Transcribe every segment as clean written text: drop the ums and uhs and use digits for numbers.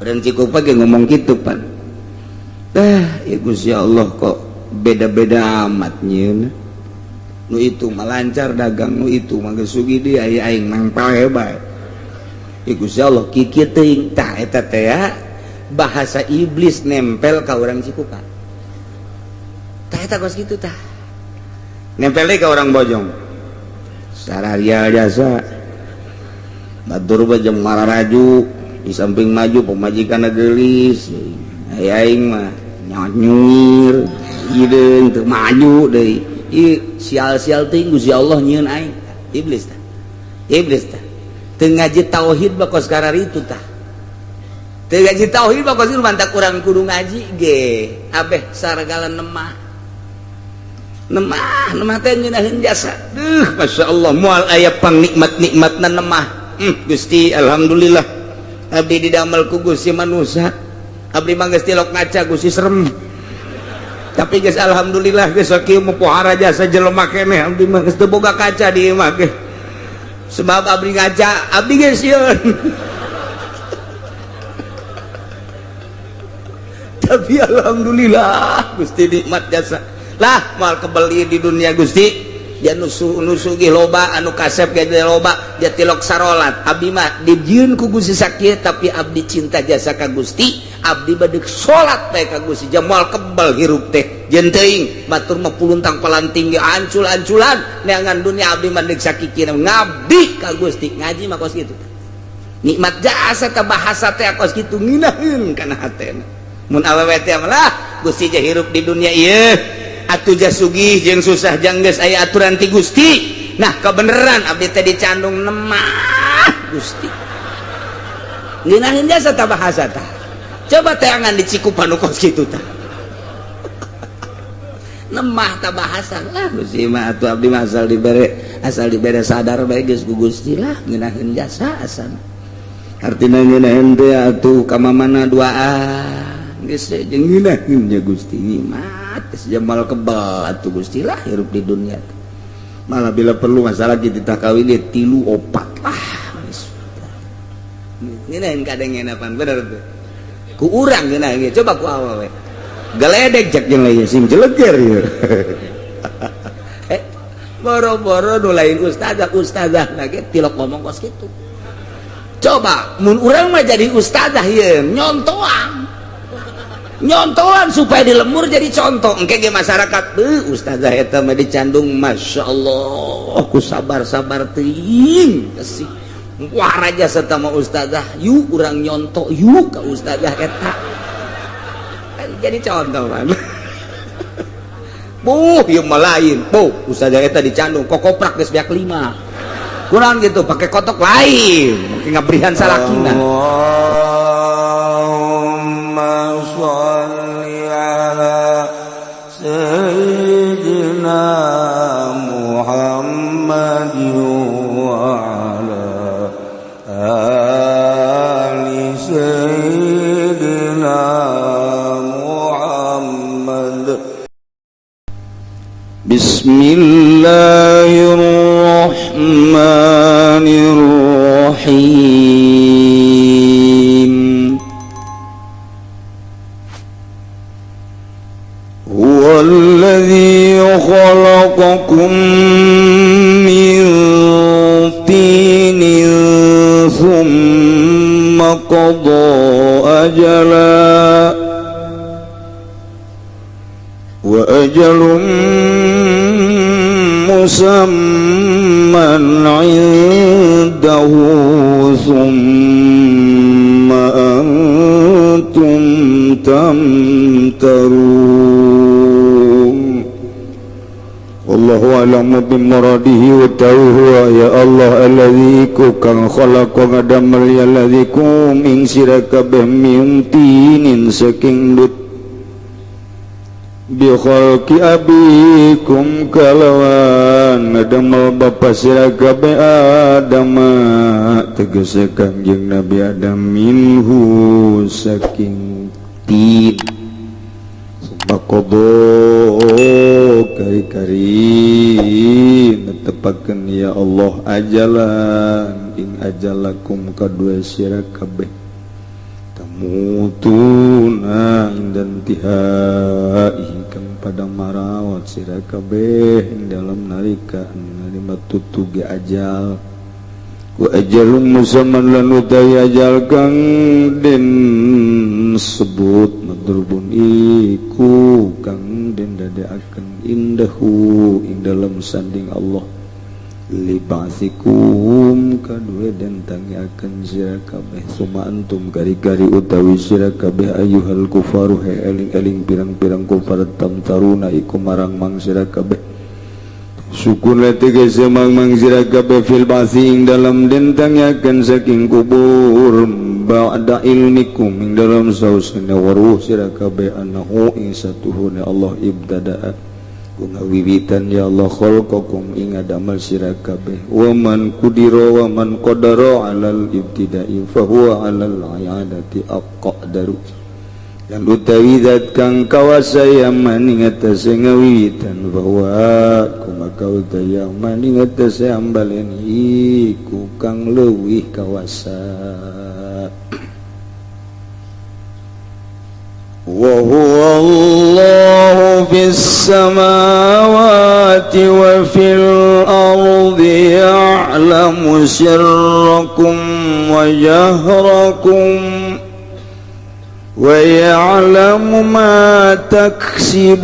orang Cikupa ge ngomong gitu pan. Ya Gusti Allah kok beda-beda amat nyeun. Nu itu mah lancar dagang, nu itu mah geus sugih deui aya aing mangpal hebat. Ya Gusti Allah kieu teuing tah eta teh ya bahasa iblis nempel ka urang Cikupa. Tah eta kos kitu tah. Nempel deui ka urang Bojong. Sararia jasa. Batur bajeng mararaju di samping maju pemajikan gelis. Aing mah nyanyir ideung teu maju deui. Ieu sial-sial teuing Gusti Allah nyieun aing. Iblis tah. Iblis tah. Teu ngaji tauhid bakos kararitu tah. Teu ngaji tauhid bakos ieu mantak urang kudu ngaji ge. Abeh saragala nemah. Nemah teh ngeunaheun jasa. Masyaallah moal aya pangnikmat-nikmatna nemah. Gusti alhamdulillah abdi didamel ku Gusti manusia. Abdi mah geus tilok ngaca Gusti serem. Tapi geus alhamdulillah geus sakieu mah pohara jasa jelema keneh abdi mah geus teu boga kaca di imah ge. Sebab abdi ngaca, abdi geus sieun. Tapi alhamdulillah Gusti nikmat jasa. Lah moal kebeli di dunia Gusti dia nusugi loba anu kasep ge loba dia tilok sarolat abdi mah dijieun ku Gusti sakieu tapi abdi cinta jasa ka Gusti abdi bade salat bae ka Gusti jamal kebal hirup teh jeung teuing batur mah puluntang palanting ge ancul-anculan neangan dunia abdi mah deuk sakikina ngabdi ka Gusti ngaji mah kos kitu nikmat jasa teh bahasa teh kos kitu nginaheun kana hatena mun awewe teh lah Gusti je hirup di dunia ieu atuh jah sugih jeung susah janggeus aya aturan ti Gusti. Nah kebeneran abdi teh dicandung nemah Gusti. Ngeunaheun jasa tah bahasa tah. Coba teangan di Cikupa nu kos kitu tah. Nemah tah bahasa lah Gusti mah atuh abdi mah asal dibere sadar bae geus ku Gusti lah ngeunaheun jasa asana. Artina ngeunaheun teh atuh ka mamana duaan geus jeung ngeunaheun nya Gusti mah. Jamal kebal atuh Gusti lah hirup di dunia malah bila perlu masalah kita kawin dia 3-4 lah ngeunaheun kadengenapan bener tuh ku urang ngeunaheun coba ku awewe geledek jak jeung lain sing jeleger ieu boro-boro nu lain ustazah lagi tilok ngomong kos kitu coba mun urang mah jadi ustazah ieu nyontohan supaya dilemur jadi contoh engke ge masyarakat ustazah eta mah dicandung masyaallah ku sabar-sabar teuing sih wah raja serta mah ustazah yuk urang nyonto yuk ka ustazah eta jadi contoh kan ieu mah lain ustazah eta dicandung kokoprak geus beak 5 kurang gitu pakai kotok lain mungkin ngabrihan salakina sholli ala sayyidina Muhammad wa ala ali sayyidina Muhammad. Bismillahirrahmanirrahim. Huwallazi khalaqakum min tinin thumma qada ajala wa ajalun musamman 'indahu thumma antum tamtarun. Wallahu a'lamu bimuradihi wa ta'ala. Ya Allah alladzi kang khalaqa ngadamal ya alladzi kum ing siraka min tinin saking lut bi khalqi abikum kalawan ngadamal bapa siraka be Adam tegese Kangjeng Nabi Adam minhu saking tin bakodo kari-kari netepakeun ya Allah ajalan ing ajalakum kadua sira kabeh mutuna dan tihai kang pada marawat sira kabeh ing dalam nalika narima tutuge ajal wa ajalum musamman lan utawi ajal kang den sebut madrubun iku kang den dadekaken indahu ing dalam sanding Allah libasikum kadue den tangiaken sira kabeh suma antum gari-gari utawi sira kabeh ayyuhal kufaru he eling-eling pirang-pirang kufar tamtaruna iku marang mang sira kabeh sukun lete semang mang sira kabeh fil basi ing dalam den tangiaken saking kubur ba'da ilmikum ing dalam sausna waruh sira kabeh annahu ing satuhune Allah ibtada'a wiwitan ya Allah khalqakum ing adamal sira kabeh wa man qudira wa man qadara alal ibtida'i fa huwa alal i'adati aqdaru dan utawi zat kang kawasaya maning atase ngawiwitan bahwa kumaka utaya maning atase ambalen iku kang leuwih kawasa wa huwa Allahu fis samawati wa fil ardi ya'lamu sirrakum wa jahrakum wa ya'lamu ma taksibun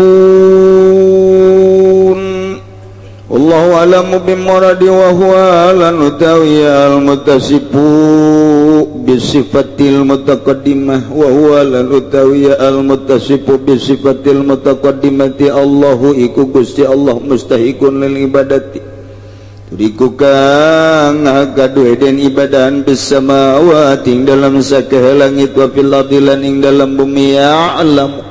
Allahu a'lamu bimuradi wa huwa lanutawi al-mutasifu bisifatil mutaqaddimah wa huwa lanutawi al-mutasifu bisifatil mutaqaddimati Allahu iku Gusti Allah mustahikun lil ibadati turiku kang kadue den ibadahan bisamawati dalam sakeh langit wa fil ardi lan ing dalam bumi ya'lamu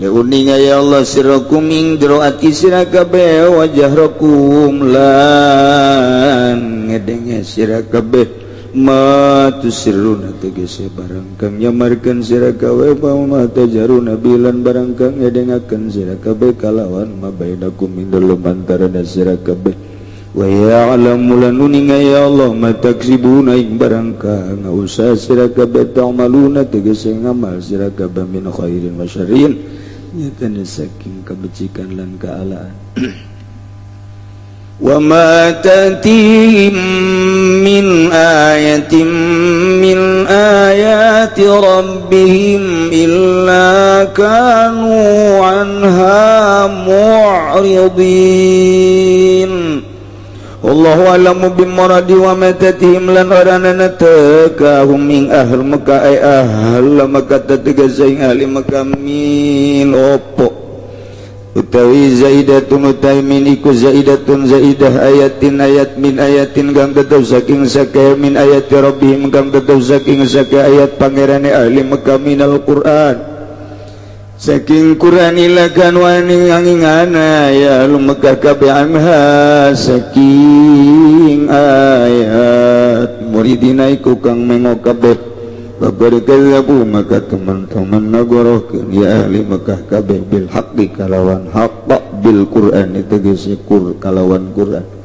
leuninga ya Allah sirakum ing jero ati sira kabeh wa jahrakum lan ngedenge sira kabeh ma tusirruna tegese barang kang nyamarkeun sira kabeh wa tajaruna bilan barang kang ngedengaken sira kabeh kalawan mabainakum ing dalem antarané sira kabeh wa ya'lamu lan uninga ya Allah ma taksibuna ing barang kang usaha sira kabeh ta'maluna tegese ngamal sira kabeh min khairin wa syarrin nyatane saking kebajikan lan kealaan wa ma tatihim min ayatin min ayati rabbihim illa kanu anha mu'ridin Allahu a'lamu bimuradi wa ma tatihim lan aranana takahum min ahl Makkah ay ahl Makkah tegasing ahli Makkah min opo utawi zaidatun utawi min iku zaidatun zaidah ayatin ayat min ayatin kang tetep saking sakeh min ayati rabbihim kang tetep saking sakeh ayat pangerane ahli Makkah minal Qur'an saking Quran ilakan wani angingana ya lumekah kabeh anha saking ayat muridina iku kang mengo kabeh babar kazabu maka teman-teman nagorokeun ya ahli Mekah kabeh bil haqqi kalawan haqq bil Quran tegese kalawan Quran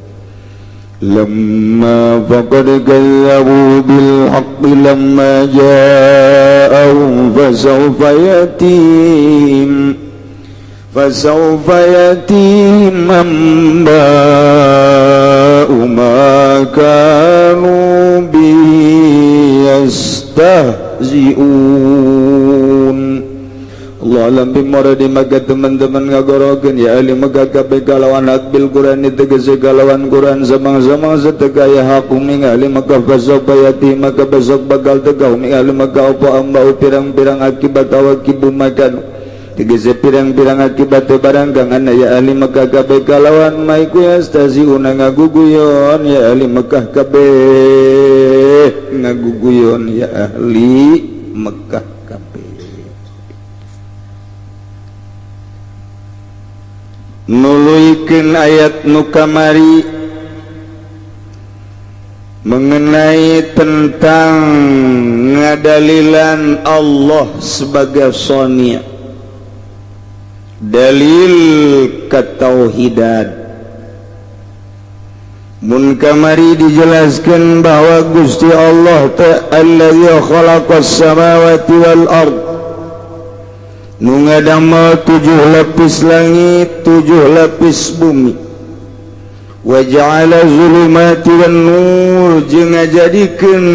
lamma faqad kazabu bil haqqi lamma ja'ahum fasawfa yatim amba'u ma kanu biyastahzi'un Allah alam bimuradi maka teman-teman ngagorokeun ya ahli Makkah kabeh kalawan hak bil Quran tegese kalawan Quran samang-samang setegaya hakum ing ahli Makkah fasawfa yatim maka besok bakal tegah ing ahli Makkah apa ambau pirang-pirang akibat awakibu makan tegese pirang-pirang akibat barang kang ana ya ahli Makkah kabeh kalawan maiku yastaziuna ngaguguyon ya ahli Makkah kabeh ngaguguyon ya ahli Makkah kabeh nuluikeun ayat nu kamari mengenai tentang ngadalilan Allah sebagai Shani' dalil ketauhidan mun kamari dijelaskan bahwa Gusti Allah ta'ala khalaqas samawati wal ard nu ngadamel 7 lapis langit 7 lapis bumi wa ja'ala zulumati wan nur jeung ngajadikeun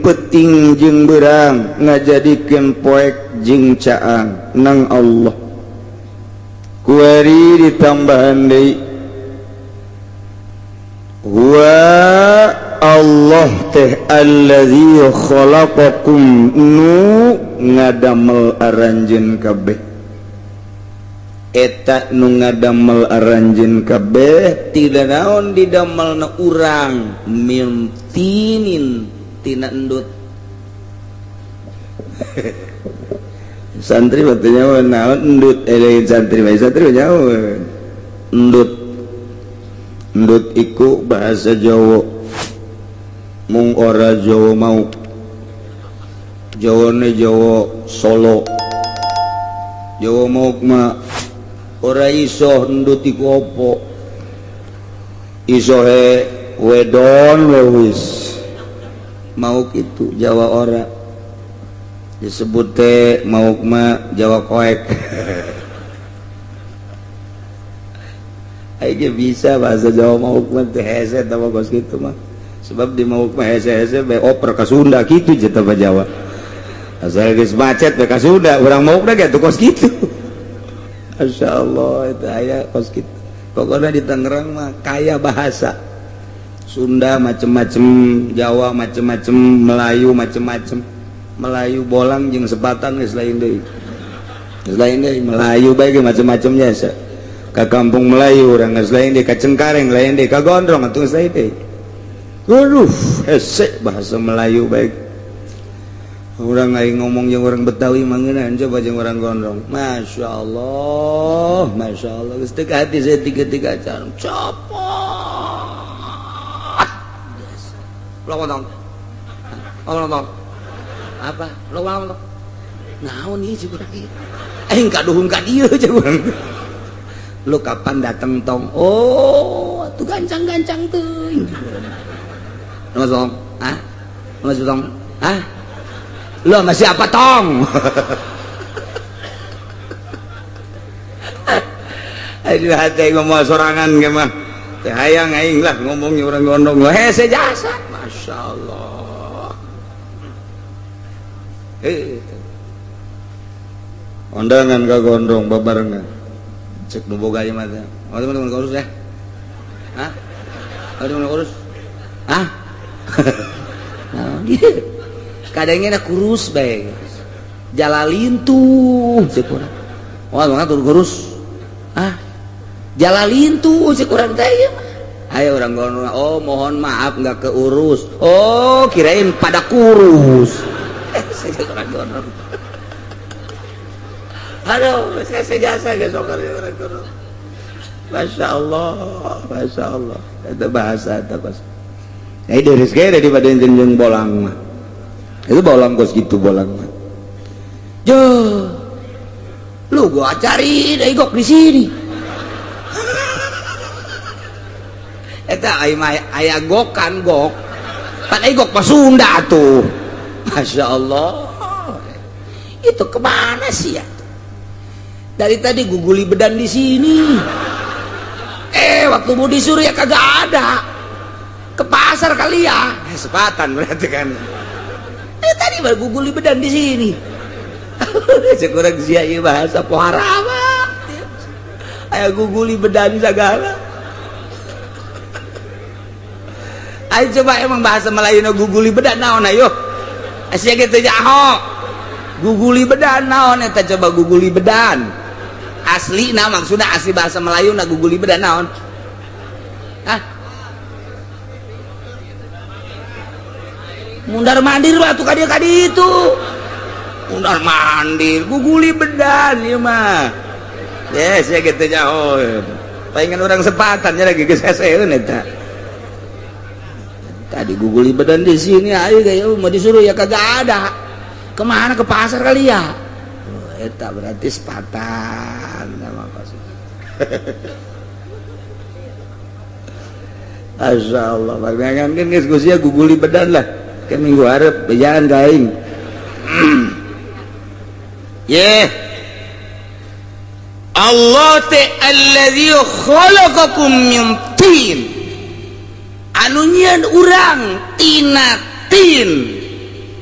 peuting jeung beurang ngajadikeun poek jeung caang nang Allah kuari ditambahan deui wa Allah teh allazi khalaqakum nu ngadamel aranjeun kabeh eta nu ngadamel aranjeun kabeh tidak naon didamelna urang mimtinin tina endut santri batenya naon endut lain santri nyawa endut iku bahasa Jawa mung ora Jawa mau Jawane Jawa Solo Jawa mau mah ora iso endut iku apa iso wedon wis mau gitu Jawa ora disebut teh mau mah Jawa koek aja bisa bahasa Jawa mau mah teh hese tah kos kitu mah sebab di mau mah hese be oper ka Sunda kitu je tah Jawa asal geus macet be ka Sunda urang mau mah gitu kos kitu masyaallah itu aya kos kitu pokoknya di Tangerang mah kaya bahasa Sunda macem-macem Jawa macem-macem Melayu macem-macem Melayu bolang jeung sepatan geus lain deui Melayu bae ge macem-macemnya sa ka kampung Melayu urang geus lain deui ka Cengkareng lain deui ka Gondrong atuh geus lain deui hese bahasa Melayu bae urang aing ngomong jeung urang Betawi mangeunaan coba jeung urang Gondrong masyaallah geus teu ka hati saya tiga-tiga can copot lawan apa lawan naon ieu cik urang ieu aing kaduhung ka dieu cik urang lu kapan dateng tong oh atuh gancang-gancang teuing tong tong lu sama siapa tong aduh hati ngomong sorangan gimana teh hayang aing lah ngomongnya orang gondong lah hese jasa Masya Allah ondangan ka gondong babarengan cek nu boga ieu mah teh teman-teman kurus ya teman-teman kurus nah gitu kadangnya kurus bae jalalin tuh cek urang wah turun kurus jalalin tuh cek urang teh ieu mah ayo urang gondong oh mohon maaf enggak keurus oh kirain pada kurus cek urang gondong aduh saya jasa ge sok urang gondong Masya Allah itu bahasa itu bahasa ini dari sekali daripada jenjeng bolang mah itu bolang kos gitu bolang mah jo lu gua cari deh gok di sini eta aya gok kan gok pan gok pas Sunda tuh Masya Allah itu kemana sih ya dari tadi guguli bedan di sini waktu mau disuruh ya kagak ada ke pasar kali ya sepatan berarti kan tadi baru guguli bedan di sini sekurang sia ieu bahasa pohara mah aya guguli bedan segala ayo coba emang bahasa Melayu na guguli bedan naon ayo sia kitu jaho guguli bedan naon eta coba guguli bedan asli na maksudnya asli bahasa Melayu na guguli bedan naon mundar mandir batu kadia itu mundar mandir guguli bedan ieu mah yes ya gitu jauh pengen orang sepatan ya lagi keseseun eta tadi guguli bedan di sini ayo kayak mau disuruh ya kagak ada kemana ke pasar kali ya eta berarti sepatan sama Masya Allah bagangan kan geus Gusti guguli bedan lah ke minggu hareup bejaan ka aing ye Allah te alladzi khalaqakum min tin anu nyieun urang tina tin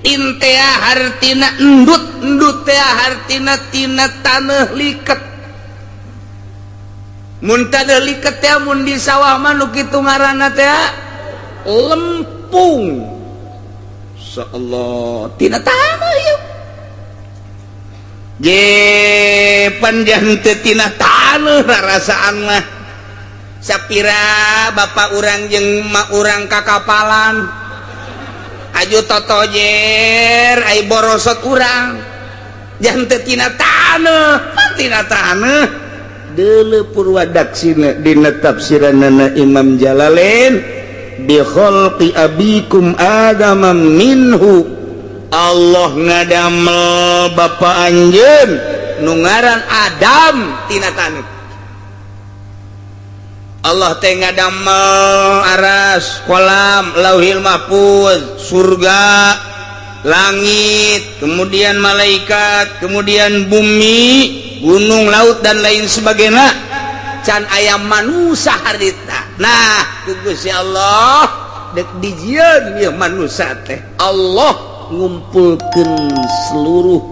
intea hartina endut teh hartina tina taneuh liket mun taneuh liket teh mun di sawah mah nu kitu ngaranna teh lempung insyaallah tina taneuh ieu je panjang teu tina taneuh rarasaan mah sapira bapak urang jeung mak urang kakapalan aju totojer ai borosot urang jang teu tina taneuh deuleu purwadaksina dina tafsiranna Imam Jalalain bi khalqi abikum Adam minhu Allah ngadamel bapa anjeun nu ngaran Adam tina taneuh Allah teh ngadamel aras kolam lauhil mahfuz surga langit kemudian malaikat kemudian bumi gunung laut dan lain sebagainya can aya manusia harita nah Gusti Allah dek dijieun ieu manusia teh Allah ngumpulkeun seluruh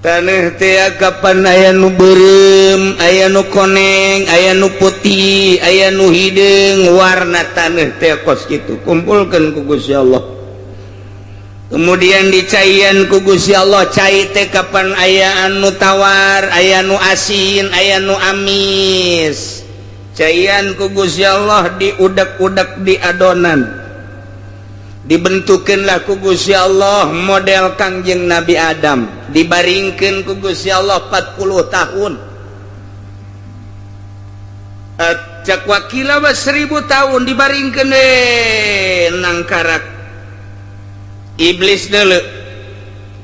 taneuh teh kapan aya nu beureum aya nu koneng aya nu putih aya nu hideung warna taneuh teh kos kitu kumpulkeun ku Gusti Allah kemudian dicaian ku Gusti Allah cai teh kapan aya anu tawar aya nu asin aya nu amis caian ku Gusti Allah diudak-udak di adonan dibentukeunlah ku Gusti Allah model Kangjeng Nabi Adam dibaringkeun ku Gusti Allah 40 tahun cak wakila 1000 tahun dibaringkeun nang karak iblis deuleu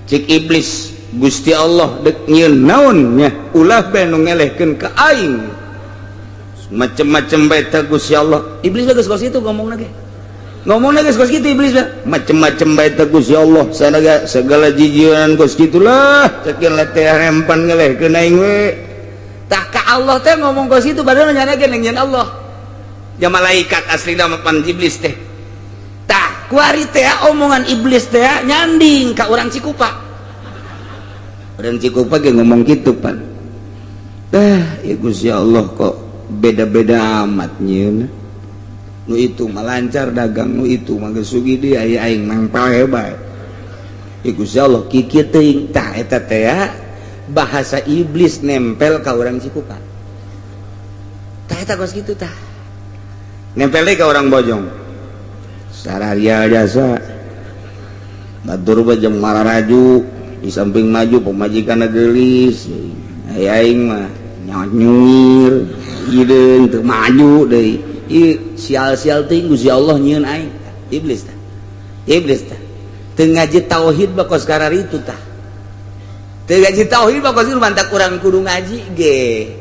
cik iblis Gusti Allah dek nyieun naon nya ulah bae nu ngelehkeun ka aing macem-macem bae teh Gusti Allah iblis geus kos kitu ngomongna ge kos kitu iblis macem-macem bae teh Gusti Allah segala jijieunan kos kitulah cekeun teh rempan ngelehkeun aing we tah ka Allah teh ngomong kos kitu padahal nyanakeun nyeun Allah ya malaikat aslina mah pan iblis teh tah kuari teh omongan iblis teh nyanding ka urang Cikupa ge ngomong kitu pan ya Gusti Allah kok beda-beda amat nyieun nu itu melancar dagang nu itu mah geus sugih dia aing mangpal hebat ya Gusti Allah kikit teuing tah eta teh bahasa iblis nempel ka urang Cikupa tah eta kos kitu tah nempel deui ka urang Bojong sararia jasa batur bajeng mararaju di samping maju pemajikan gelis aing mah nyanyir hideung teu maju deui ieu sial-sial teuing Gusti Allah nyieun aing iblis tah teu ngaji tauhid bakos kararitu tah teu ngaji tauhid bakos kitu mantak urang kudu ngaji ge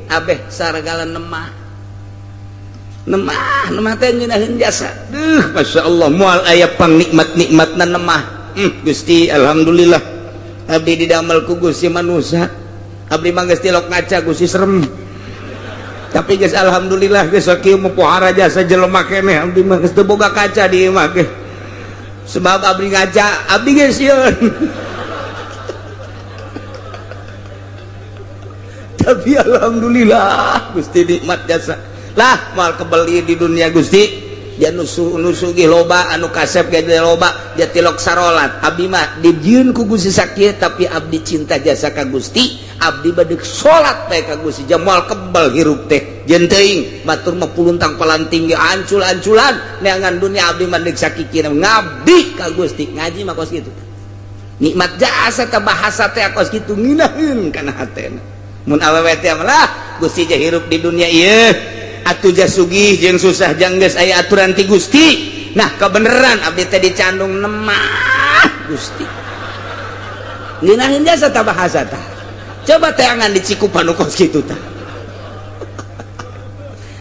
abeh saragala nemah teh ngeunaheun jasa Masya Allah moal aya pangnikmat-nikmatna nemah Gusti alhamdulillah abdi didamel ku Gusti manusia abdi mah geus tilok ngaca Gusti serem tapi geus alhamdulillah geus sakieu pohara jasa jelema keneh abdi mah geus teu boga kaca di imah ge sebab abdi ngaca abdi geus sieun tapi alhamdulillah Gusti nikmat jasa lah mal kebeli di dunia Gusti dia nusugi loba anu kasep ge loba dia tilok sarolat abdi mah dijieun ku Gusti sakieu tapi abdi cinta jasa ka Gusti abdi bade salat bae ka Gusti jamal kebal hirup teh jeung teuing batur mah puluntang palanting ge ancul-anculan neangan dunia abdi mah deuk sakikina ngabdi ka Gusti ngaji mah kos kitu nikmat jasa teh bahasa teh kos kitu nginaheun kana hatena mun awewe teh lah Gusti je hirup di dunia ieu atuh jah sugih jeung susah jang geus aya aturan ti Gusti nah kebeneran abdi teh dicandung nemah Gusti ngeunaheun jasa tah bahasa tah coba teh angan di Cikupa nu kos kitu tah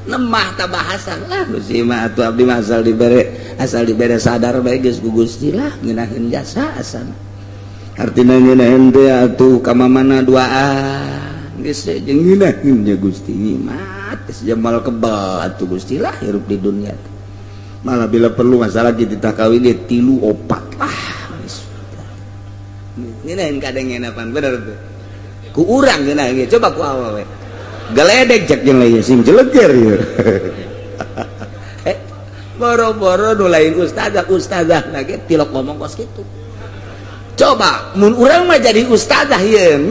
nemah tak bahasan lah Gusti mah atuh abdi mah asal dibere sadar bae geus ku Gusti lah ngeunaheun jasa asana artina ngeunaheun teh atuh ka mamana duaan geus jeung ngeunaheun nya Gusti nyimat geus jamal kebal atuh Gusti lah hirup di dunia malah bila perlu masalah kita kawin dia 3 4 lah ngeunaheun kadengenapan bener tuh ku urang ngeunaheun coba ku awewe geledek cek jeung lain sing jeleger ieu boro-boro nu lain ustazah lagi tilok ngomong kos kitu coba mun urang mah jadi ustazah ieu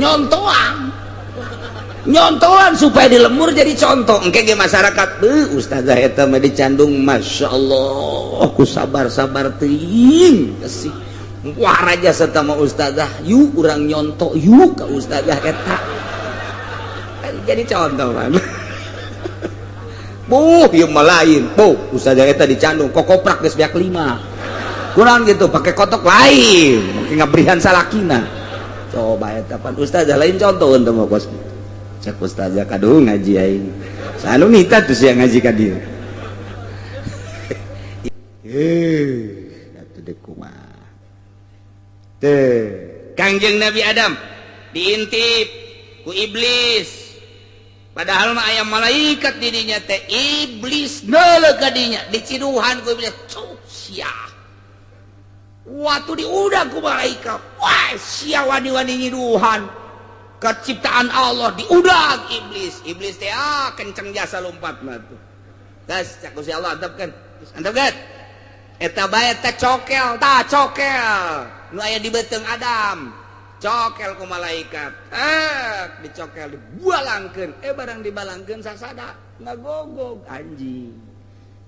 nyontoan supaya dilembur jadi contoh engke ge masyarakat ustazah eta mah dicandung masyaallah ku sabar-sabar teuing sih wah raja serta mah ustazah yuk urang nyonto yuk ka ustazah eta jadi contoh kan ieu mah lain ustazah eta dicandung kokoprak geus beak 5 kurang gitu pakai kotok lain mungkin ngabrihan salakina coba eta pan ustazah lain contoh teu mah kos cek ustazah kaduh ngaji aing sanu mita tuh sia ngaji ka dieu atuh deuk kumaha teh Kangjeng Nabi Adam diintip ku iblis padahal mah aya malaikat di dinya teh iblis neuleuh ka dinya diciduhan ku iblis sia waktu diudag ku malaikat wah sia wani-wani nyiduhan ka ciptaan Allah diudag iblis teh kenceng jasa lompatna tuh gas cak Gusti Allah antepkeun antepkeun eta bae teh cokel nu aya di beuteung Adam cokel ku malaikat dicokel dibualangkeun barang dibalangkeun sasada ngagogog anjing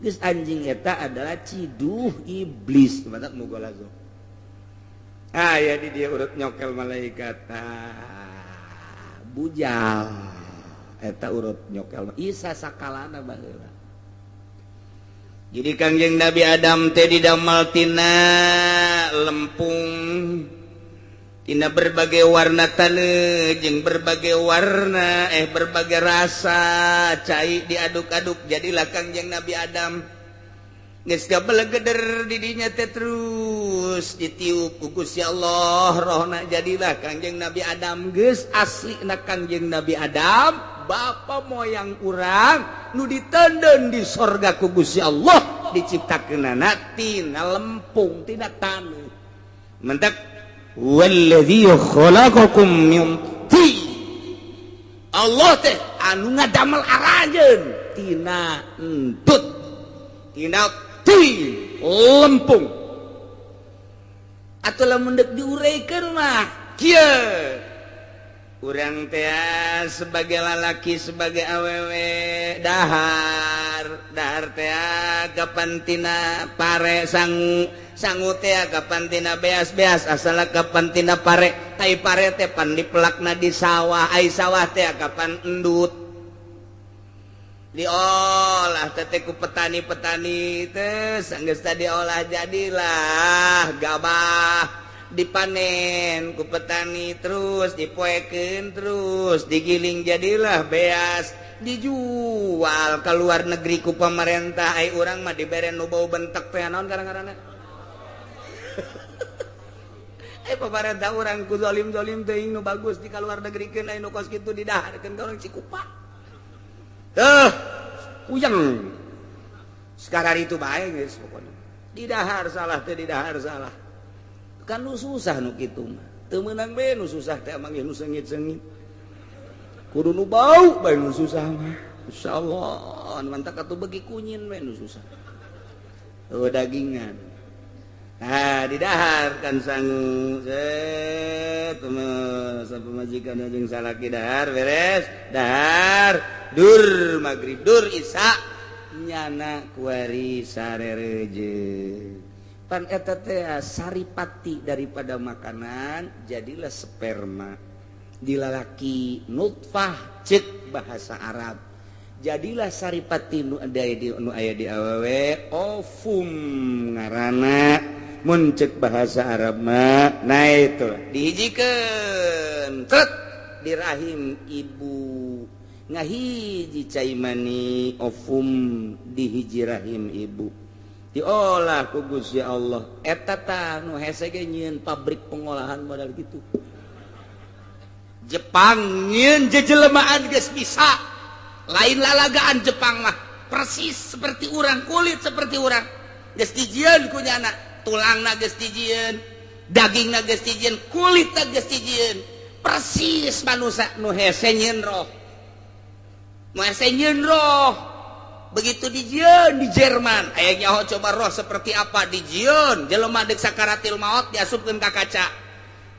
geus anjing eta adalah ciduh iblis mantap muga lazo aya di dia urut nyokel malaikat bujal eta urut nyokel isa sakalana baheula jadi Kangjeng Nabi Adam teh didamel tina lempung tina berbagai warna taneuh jeung berbagai warna berbagai rasa cai diaduk-aduk jadilah Kangjeng Nabi Adam geus gabelegeder di dinya teh terus ditiup ku Gusti Allah rohna jadilah Kangjeng Nabi Adam geus aslina Kangjeng Nabi Adam bapa moyang urang nu ditenden di sorga ku Gusti Allah diciptakeunana tina lempung tina taneuh mentek walladzi khalaqakum min tin Allah teh anu ngadamel arajeun tina entut tina tin lempung atuh lamun deuk diureukeun mah kieu urang teh sebagai lalaki sebagai awewe dahar teh kapan tina pare sangu teh kapan tina beas asal kapan tina pare tai pare teh pan dipelakna di sawah ai sawah teh kapan endut diolah teh ku petani-petani teh sanggeus diolah jadilah gabah dipanen ku petani terus dipoekeun terus digiling jadilah beas dijual ke luar negeri ku pemerintah ai urang mah dibere nu bau bentek teh naon garang-garangna pemerintah urang ku zalim teuing nu bagus di luar negrikeun ai nu kos kitu didaharkeun ka urang Cikupa puyeng sekarang itu bae geus pokona didahar salah teh didahar salah kan nu susah nu kitu mah teu meunang bae nu susah teh mangge nu seungit-seungit kudu nu bau bae nu susah mah insyaallah mantap atuh beuki kunyin bae nu susah dagingan didahar kan sangu sampai majikan jeung salaki dahar beres dahar dur magrib dur isya nyana kuari sarereje pan eta teh saripati daripada makanan jadilah sperma di lalaki nutfah cek bahasa Arab jadilah saripati nu aya di awewe ovum ngaranna mun cek bahasa Arab mah nah itu dihijikeun tret di rahim ibu ngahiji caimani ovum di hiji rahim ibu diolah ku Gusti Allah eta tah nu hese ge nyieun pabrik pengolahan modal gitu Jepang nyieun jejelemaan geus bisa lain lalagaan Jepang mah persis seperti urang kulit seperti urang geus dijieun ku nyana tulangna geus dijieun dagingna geus dijieun kulitna geus dijieun persis manusia nu hese nyieun roh begitu dijieun di Jerman aya nyaho coba roh seperti apa dijieun jelema deuk sakaratil maut diasupkeun ka kaca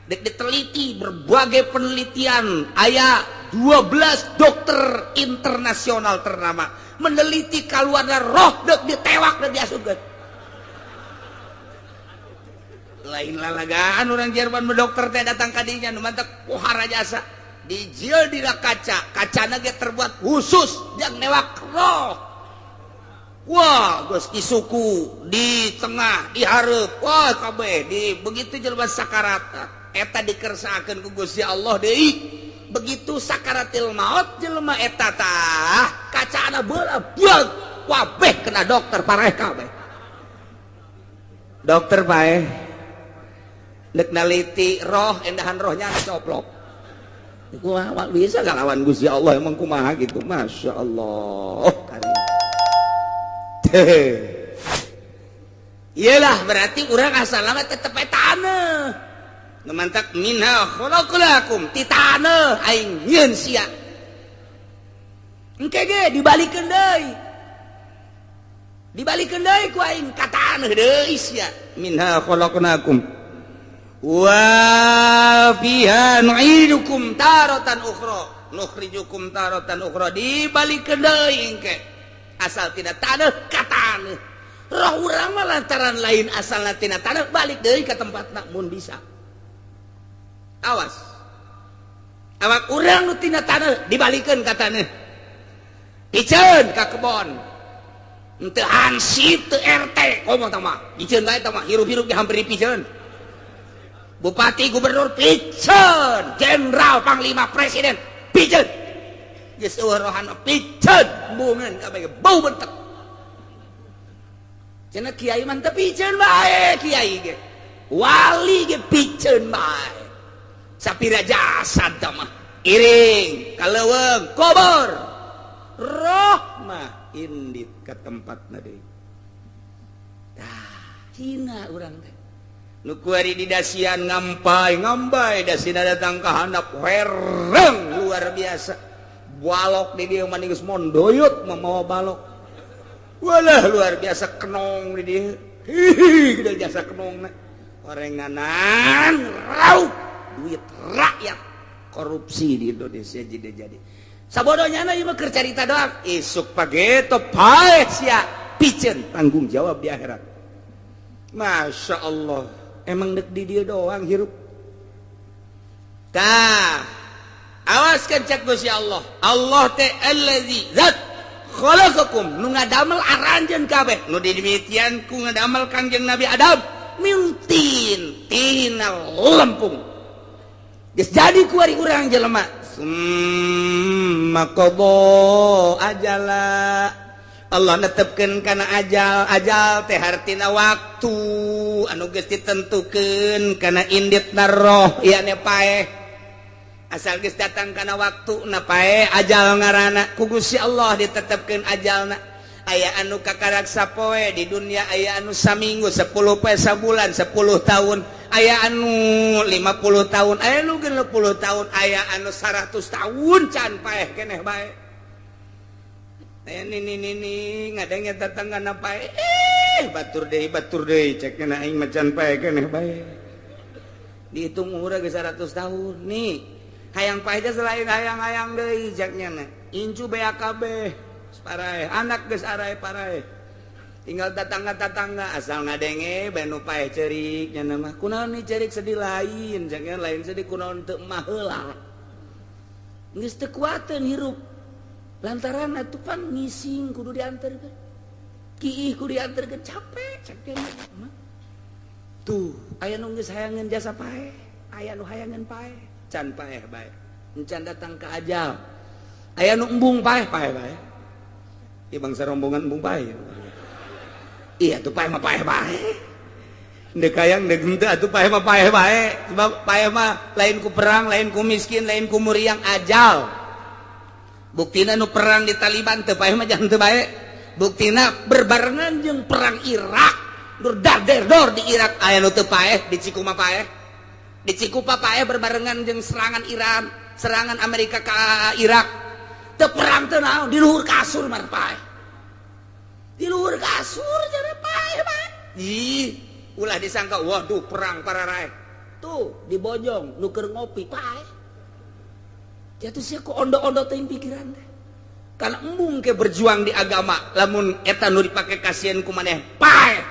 dek diteliti berbagai penelitian aya 12 dokter internasional ternama meneliti kaluarna roh deuk ditewak dan diasupkeun lain lalagaan orang Jerman dokter teh datang ka dinya nu mantep pohara jasa dijieun di kaca kacana ge terbuat khusus yang newak roh wah geus di suku di tengah di hareup wah kabeh di begitu jelema sakarat eta dikersaakeun ku Gusti Allah deui begitu sakaratil maut jelema eta tah kacana beula beug kabeh kena dokter pareh kabeh dokter paeh deuk naliti roh endahan rohnya coplok kumaha bisa ngalawan Gusti Allah emang kumaha gitu Masya Allah iyalah berarti urang asalna tetep etana numantak minha khalaqnakum ti taneuh aing nyieun sia engke ge dibalikeun deui ku aing ka taneuh deui sia minha khalaqnakum wa fiha nu'idukum taratan ukhra nukhrijukum taratan ukhra dibalikeun deui engke asal tina taneuh ka taneuh roh urang mah lantaran lain asalna tina taneuh balik deui ka tempatna mun bisa awas awak urang nu tina taneuh dibalikeun ka taneuh piceun ka kebon henteu hansip teu RT komo tah mah piceun bae tah mah hirup-hirup ge hampir dipiceun bupati gubernur piceun jenderal panglima presiden piceun geus eueuh rohan piceun bungeun kabeh bau bentek cenah kiai mah teu piceun bae kiai ge wali ge piceun bae sapira jasad tah mah iring kaleuweung kubur roh mah indit ka tempatna deui tah hina urang teh nu kuari di dasian ngampai dasina datang ka handap hereng luar biasa balok di dieu mah geus mondoyot mamawa balok walah luar biasa kenong di dieu hihi gede jasa kenongna orenganan raup duit rakyat korupsi di Indonesia jadi sabodohnya ieu mah keur carita doang isuk pageto pae sia piceun tanggung jawab di akhirat Masya Allah emang dek di dia doang hirup tah awas kan cek Gusti Allah Allah teh allazi zat khalaqakum nu ngadamel aranjeun kabeh nu dimitian ku ngadamel Kangjeng Nabi Adam mintin tina lempung geus jadi ku ari urang jelema maqadha ajala Allah netepkeun kana ajal teh hartina waktu anu geus ditentukeun kana inditna roh ieu paeh asal geus datang kana waktuna paeh ajal ngaranna ku Gusti Allah ditetepkeun ajalna aya anu kakaraksa poe di dunia aya anu saminggu 10 poe sabulan 10 tahun aya anu 50 tahun aya anu 60 tahun aya anu 100 tahun can paeh keneh bae ini ngadengnya tetanggana pae batur deui cekna aing macan pae keneh bae dihitung umurna geus 100 tahun nih hayang pae teh selain hayang-hayang deui ceknya na incu BAKB parae anak geus arae parae tinggal tetangga-tetangga asal ngadenge bae nu pae ceurik nya mah kunaon ni ceurik sedih lain ceknya lain sedih kunaon teu mah heula geus teu kuateun hirup lantaran atuh pan ngising kudu dianterkeun kiih kudu dianterkeun capek cek tuh aya nu geus hayangeun jasa paeh aya nu hayangeun paeh can paeh bae encan datang ka ajal aya nu embung paeh ieu bangsa rombongan embung paeh iya tuh paeh mah paeh bae deuk hayang deuk henteu atuh paeh mah paeh bae sebab paeh mah lain ku perang lain ku miskin lain ku muriang ajal buktina nu perang di Taliban teu paeh mah jangan teu bae buktina berbarengan jeung perang Irak dur dar-der-dor di Irak aya nu teu paeh di Cikuma paeh di Cikupa paeh berbarengan jeung serangan Iran serangan Amerika ka Irak teu perang teu naon di luhur kasur mah paeh di luhur kasur jadi paeh bae ih ulah disangka waduh perang para rakyat tuh di Bojong nu keur ngopi paeh jatuh sia ku ondo-ondo teuing pikiran teh kana embung ke berjuang di agama lamun eta nu dipake kasieun ku maneh paeh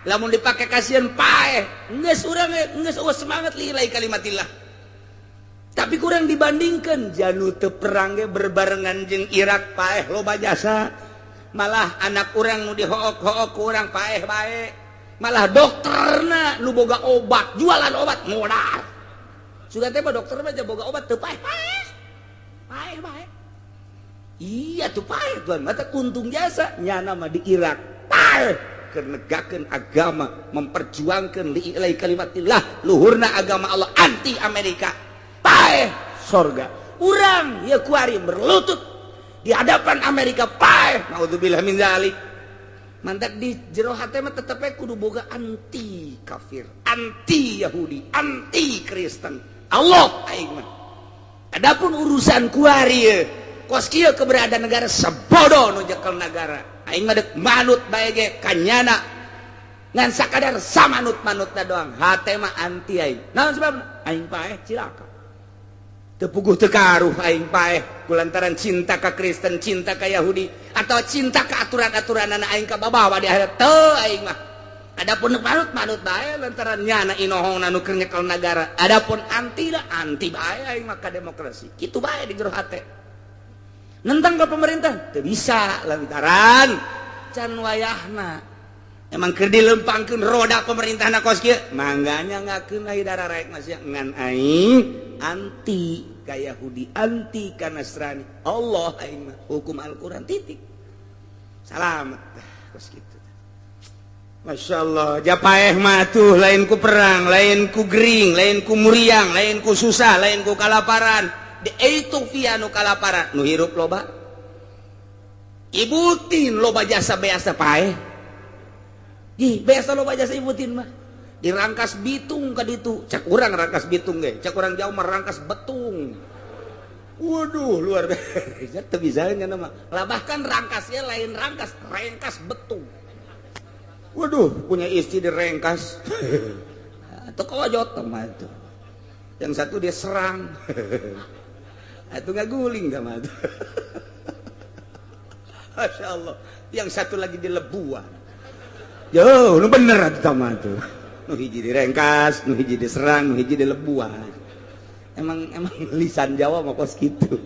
lamun dipake kasieun paeh geus urang geus semangat lillahi kalimatillah tapi kurang dibandingkan janu teu perang ge berbarengan jeung Irak paeh loba jasa malah anak urang nu dihook-hook ku urang paeh bae malah dokterna nu boga obat jualan obat modal sudah teh dokter mah boga obat teu paeh bae iya tuh paeh tuan mata kuntung jasa nyana mah di Irak paeh keur negakeun agama memperjuangkeun lillahi kalimatillah luhurna agama Allah anti Amerika paeh sorga urang ya kuari berlutut di hadapan Amerika paeh naudzubillah min zalik mantak di jero hate mah tetep kudu boga anti kafir anti Yahudi anti Kristen Allah aing mah adapun urusan kuari ye kos kieu keberadaan negara sebodoh nu jekel negara aing mah deuk manut bae ge kanyana ngan sakadar samanut-manutna doang hate mah anti aing naon sebabna aing paeh cilaka teu puguh teu karuh aing paeh kulantaran cinta ka Kristen cinta ka Yahudi atau cinta ka aturan-aturanana aing ka babawa di akhirat teu aing mah adapun manut bae lantaran nyana inohongna nu keur nyekel nagara adapun anti bae aing mah ka demokrasi kitu bae di jero hate nentang ka pemerintah teu bisa lantaran can wayahna emang keur dilempangkeun roda pemerintahna kos kieu mangganya ngakeun ai dararaek masih ngan aing anti ka Yahudi anti ka Nasrani Allah aing mah hukum Al-Qur'an titik salamet kos kitu Masya Allah japaeh mah tuh lain ku perang lain ku gering lain ku muriang lain ku susah lain ku kalaparan di Ethiopia nu kalaparan nu hirup loba ibutin loba jasa beasa paeh ih beasa loba jasa ibutin mah dirangkas bitung ka ditu cak urang rangkas bitung ge cak urang jauh mah rangkas betung waduh luar biasa teu bisa nya mah lah bahkan rangkasnya lain rangkas betung waduh punya istri direngkas atau kawajot mah itu yang satu dia serang itu nggak guling sama itu Masya Allah yang satu lagi dilebuan jauh lu bener itu sama itu nu hiji direngkas nu hiji diserang nu hiji dilebuan emang lisan Jawa mah kos gitu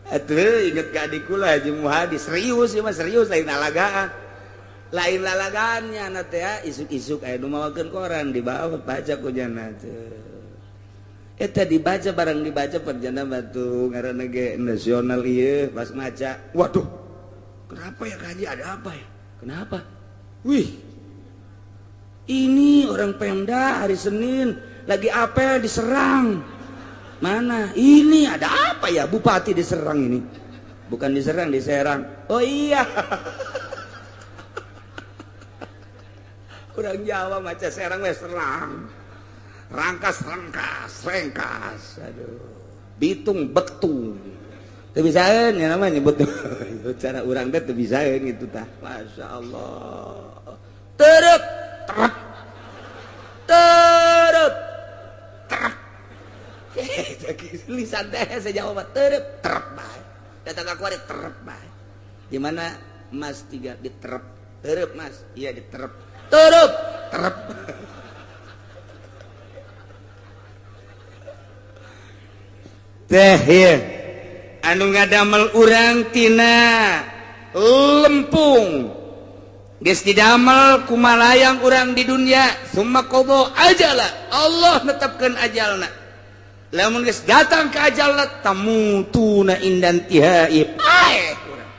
atuh inget ka adikku lah Haji Muhadi serius ya mah serius lain lalagaannya na teh isuk-isuk aya nu mawakeun koran dibawa baca ku jana teh eta dibaca barang dibaca perjana batu ngaranna ge nasional ieu pas maca waduh kenapa ya Kaji ada apa ya kenapa wih ini orang Pemda hari Senin lagi apel diserang mana ini ada apa ya bupati diserang ini bukan diserang diserang oh iya kurang Jawa maca serang we serang rangkas aduh bitung betung teu bisaeun ya namanya nyebut cara urang teh teu bisaeun gitu tah Masya Allah terep lisan teh sejawa mah terep bae datang ka kuari terep bae di mana Mas 3 diterep terep Mas iya diterep terep teh ieu anu ngadamel urang tina lempung geus didamel kumalayang urang di dunia summa qada ajala Allah netepkeun ajalna lamun geus datang ka ajalna tamutuna indan tihai paeh urang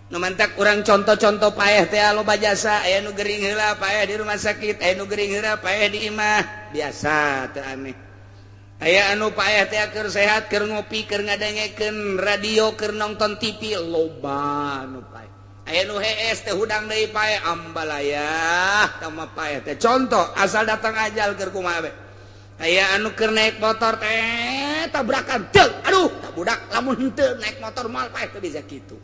nu mantak urang contoh-contoh paeh teh loba jasa aya nu gering heula paeh di rumah sakit aya nu gering heula paeh di imah biasa teu aneh aya anu paeh teh keur sehat keur ngopi keur ngadengekeun radio keur nonton TV loba anu paeh aya nu hees teh hudang deui paeh ambalayah tama paeh teh contoh asal datang ajal keur kumaha we aya anu keur naik motor teh tabrakan teu aduh budak lamun henteu naik motor moal paeh teh bisa kitu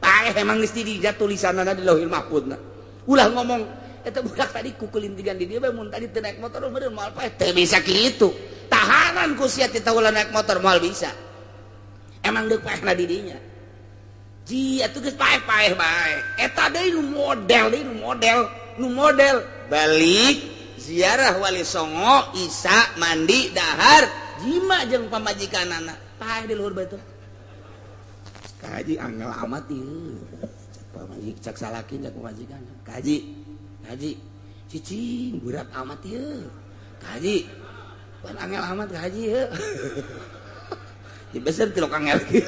paeh emang geus dijat tulisanna di Lauhil Mahfuzna ulah ngomong eta budak tadi kukulintingan di dieu bae mun tadi teu naik motor meureun moal paeh teu bisa kitu tahanan ku sia ti ulah naik motor moal bisa emang deuk paehna di dinya ji atuh geus paeh-paeh bae eta deui nu model balik ziarah Wali Songo Isa mandi dahar jima jeung pamajikanana paeh di luhur bae tuh kaji angel amat ieu pamajik cak salaki cak pamajikan kaji cicing berat amat ieu kaji pan angel amat kaji ieu di beser tilok angel kieu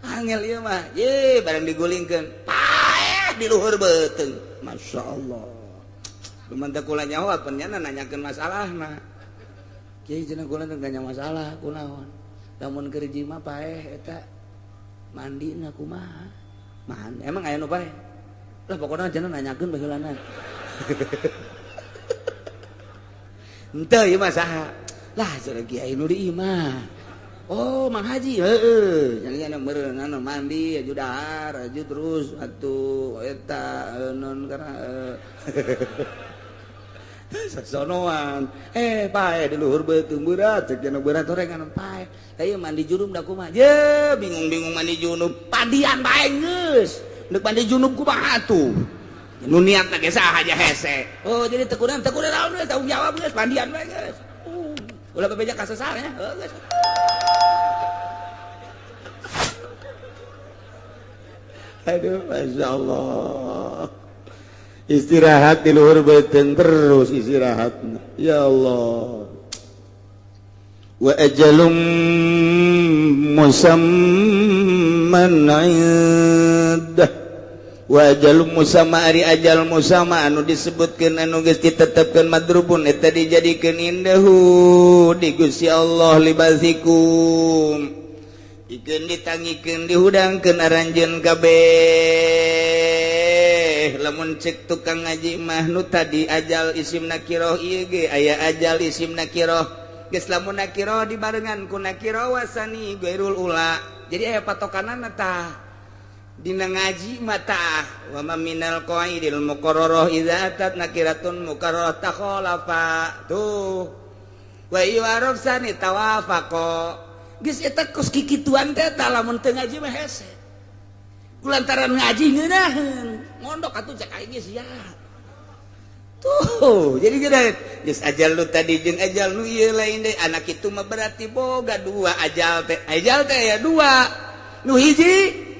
angel ieu mah ye barang digulingkeun paeh di luhur beuteung masyaallah lumantak kula nyawa pennyana nanyakeun masalahna kieu cenah kula teu nanya masalah kunaon lamun keur jima paeh eta mandina kumaha man emang aya nu paeh lah pokona cenah nanyakeun baheulana henteu ieu mah saha lah cenah kiai nu di imah oh Mang Haji heueuh cenah meureun anu mandi aju dahar aju terus atuh eta non kana sasonoan paeh di luhur beuteung berat cek cenah berat orengan paeh ieu mandi junub da kumaha ye bingung-bingung mandi junub pandian bae geus deuk mandi junub kumaha atuh nu niatna ge saha aja hese oh jadi teu kunaon naon geus tanggung jawab geus pandian bae geus ulah bebeja ka sesarnya geus aduh masyaallah istirahat di luhur beuteung terus istirahatna ya Allah wa ajalum musamman indah wa ajalum musamma ari ajal musamma anu disebutkeun anu geus ditetepkeun madrubun eta dijadikeun indahu di Gusti Allah libasikum ikeun ditangikeun dihudangkeun aranjeun kabeh lamun cek tukang ngaji mah nu tadi ajal isim nakirah ieu ge aya ajal isim nakirah geus lamun nakirah dibarengan ku nakirah wasani gairul ula jadi aya patokanana tah dina ngaji mah tah wa ma minal qaidil muqarrarah idza atat nakiratun muqarrarah takhalafa tuh wa yu'araf sani tawafaqa geus eta kos kikituan teh tah lamun teu ngaji mah hese kulantaran ngaji ngeunaheun mondok atuh cek aing geus sia tuh jadi gede geus ajal lu tadi jeung ajal nu ieu lain deui anak kitu mah berarti boga dua ajal teh ya dua nu hiji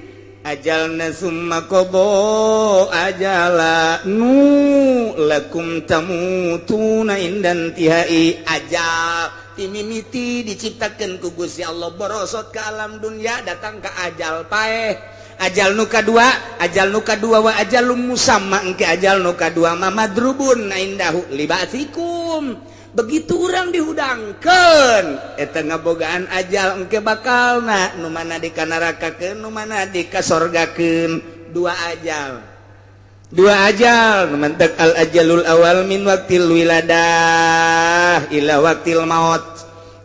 ajalna summa qada ajala nu lakum tamutuna indan tihai ajal timimiti diciptakeun ku Gusti Allah borosot ke alam dunia datang ke ajal paeh ajal nu kadua wa ajalum musamma engke ajal nu kadua mah madrubun indahu libasikum begitu urang dihudangkeun eta ngabogaan ajal engke bakalna nu mana di kanarakakeun nu mana di kasorgakeun dua ajal nu mantek al ajalul awal min waqtil wiladah ila waqtil maut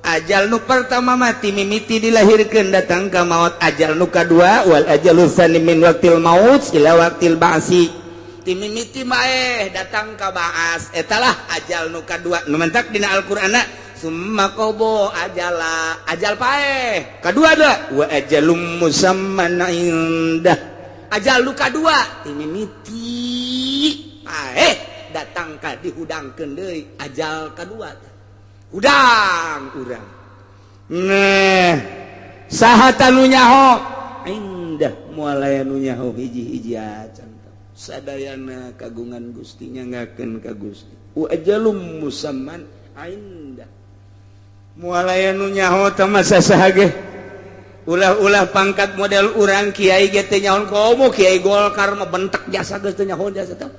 ajal nu pertama mati mimiti dilahirkeun datang ka maut ajal nu kadua wal ajalul tsani min waqtil maut ila waqtil ba'si timimiti maeh datang ka ba'as etalah ajal nu kadua nu mentak dina Al-Qur'anna summa qada ajala ajal paeh kadua da wa ajalum musamman indah ajal nu kadua timimiti paeh datang ka dihudangkeun deui ajal kadua udang urang nah saha tanu nyaho indah moal aya nu nyaho hiji-hiji acan sadayana kagungan Gusti nyangakeun ka Gusti wa ajalum musamman indah mual aya nu nyaho teh mah sasaha ge ulah-ulah pangkat model urang kiai ge teh nyaho komo kiai Golkar mah bentek jasa geus teh nyaho jasa teh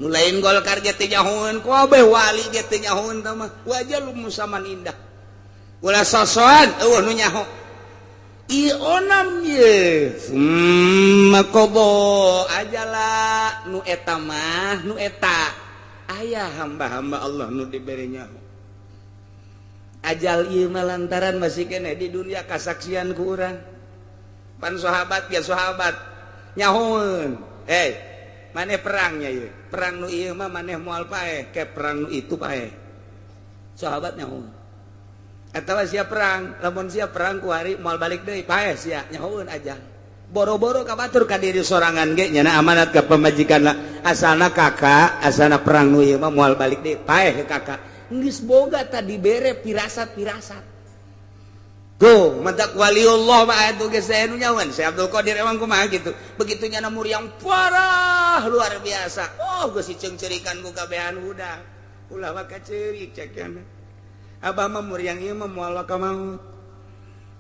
nu lain Golkar ge teh nyahoeun ku abeh wali ge teh nyahoeun teh mah wajah lu musaman indah ulah sosokan eueuh nu nyaho ieu onam ye makobo ajalah nu eta mah nu eta aya hamba-hamba Allah nu dibere nyaho ajal ieu mah lantaran masih kene di dunia kasaksian ku urang pan sahabat ya sahabat nyahoeun maneh perangnya ieu perang nu ieu mah maneh moal paeh ke perang nu itu paeh sahabat nyahoeun atawa sia perang lamun sia perang ku hari moal balik deui paeh sia nyahoeun ajal boro-boro kabatur ka diri sorangan ge nyana amanat ka pamajikanna asalna kakak asalna perang nu ieu mah moal balik deui paeh ke kakak geus boga tadi bere pirasat-pirasat tuh mentak waliullah mah atuh geus aya nu nyahoeun Syekh Abdul Qadir emang kumaha gitu begitu nyana muriang parah luar biasa geus diceung-ceurikan ku kabehan budak ulah mah kaceurik cekeuna abah mah muriang ieu mah moal ka maut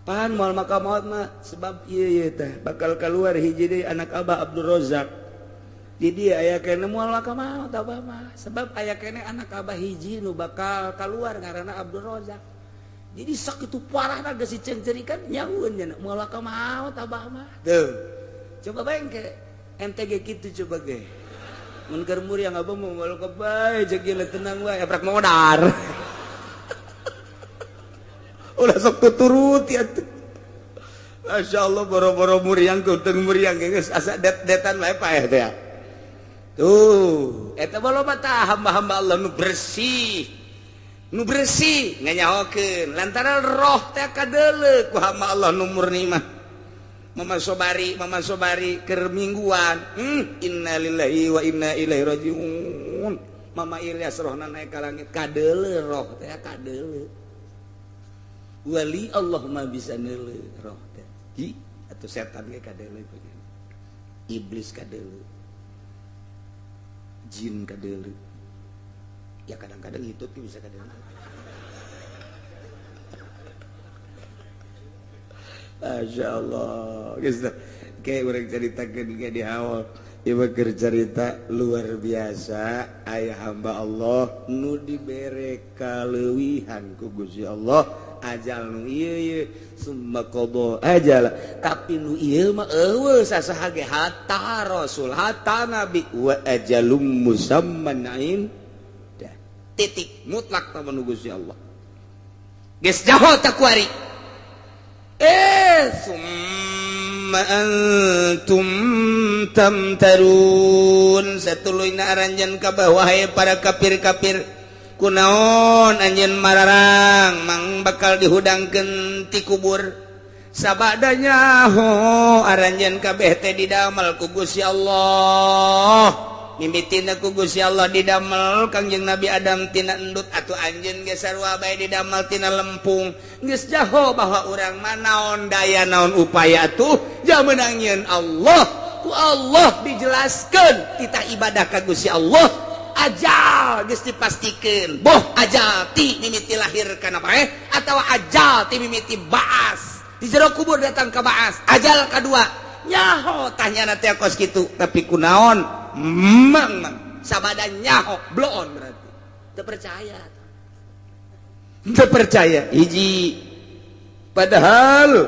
pan moal ka maut mah sebab ieu teh bakal keluar hiji deui anak abah Abdul Razak di dia aya kene moal ka maut abah mah sebab aya kene anak abah hiji nu bakal keluar ngaranna Abdul Razak jadi sok itu parahna geus diceung-ceurikan nyahoeun nya moal ka maut abah mah tuh coba bayang ke ente ge kitu coba ge mun keur muriang abah mah moal ka bae jeung ieu tenang wae ebrak modar ulah sok tuturuti atuh Masya Allah boro-boro muriang kutung muriang geus asa det-detan wae paeh teh tuh eta baloba tah hamba-hamba Allah nu bersih nganyahokeun lantaran roh teh kadeuleu ku hamba Allah nu murni mah Mama Sobari keur mingguan innalillahi wa inna ilaihi rajiun Mama Ilyas rohna naik ka langit kadeuleu roh teh kadeuleu wali Allah mah bisa neuleu roh teh hi atuh setan ge kadeuleu iblis kadeuleu jin kadeuleu ya kadang-kadang itu bisa kadeuleu Masya Allah kayak orang ceritakan kayak di awal ibu cerita luar biasa ayah hamba Allah nu dibere kaleuwihan ku Gusti Allah ajal nu ieu summa qada ajal tapi nu ieu mah eueuh sasaha ge hatta rasul hatta nabi wa ajalum musamman dah titik mutlak ta nu Gusti Allah geus jaho ta kuari summa antum tamtarun satuluina aranjeun ka bawah para kafir-kafir kunaon anjeun mararang mang bakal dihudangkeun ti kubur sabadanya aranjeun kabeh teh didamel ku Gusti Allah mimitina ku Gusti Allah didamel Kangjeng Nabi Adam tina endut atuh anjeun ge sarua bae didamel tina lempung geus jaho bahwa urang mah naon daya naon upaya atuh jameunang nyeun Allah ku Allah dijelaskeun kita ibadah ka Gusti Allah ajal geus dipastikeun boh ajal ti mimiti lahir kana bae atawa ajal ti mimiti baas di jero kubur datang ka baas ajal kadua nyaho tanyana teh kos kitu tapi kunaon mang sabada nyaho bloon berarti teu percaya hiji padahal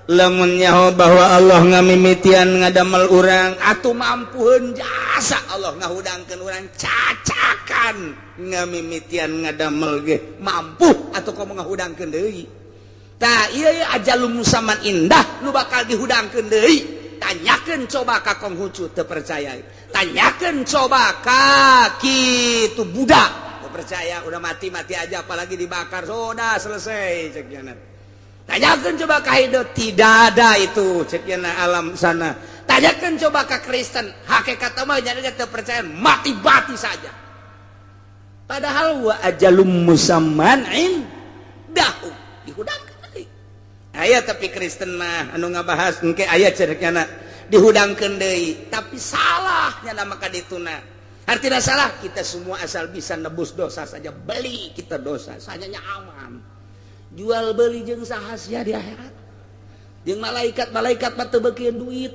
lamun nyaho bahwa Allah ngamimitian ngadamel urang atuh mampuheun jasa Allah ngahudangkeun urang cacakan ngamimitian ngadamel ge mampu atuh komo ngahudangkeun deui tah ieu ajalum musamman indah nu bakal dihudangkeun deui tanyakeun coba ka Konghucu teu percaya tanyakeun coba ka kitu budak teu percaya udah mati aja apalagi dibakar sudah selesai cek nya tanyakeun coba ka Hindu tidak ada itu cek nya alam sana tanyakeun coba ka Kristen hakikat mah nya teu percaya mati saja padahal wa ajalum musamman indahu dihudangkeun aya tapi Kristen mah anu ngabahas engke aya cerekna dihudangkeun deui tapi salahnya nama kadituna Artinya salah, kita semua asal bisa nebus dosa saja, beli kita dosa, sanyanya aman. Jual beli jeung sahasia di akhirat. Jeung malaikat mah teu beukeun duit.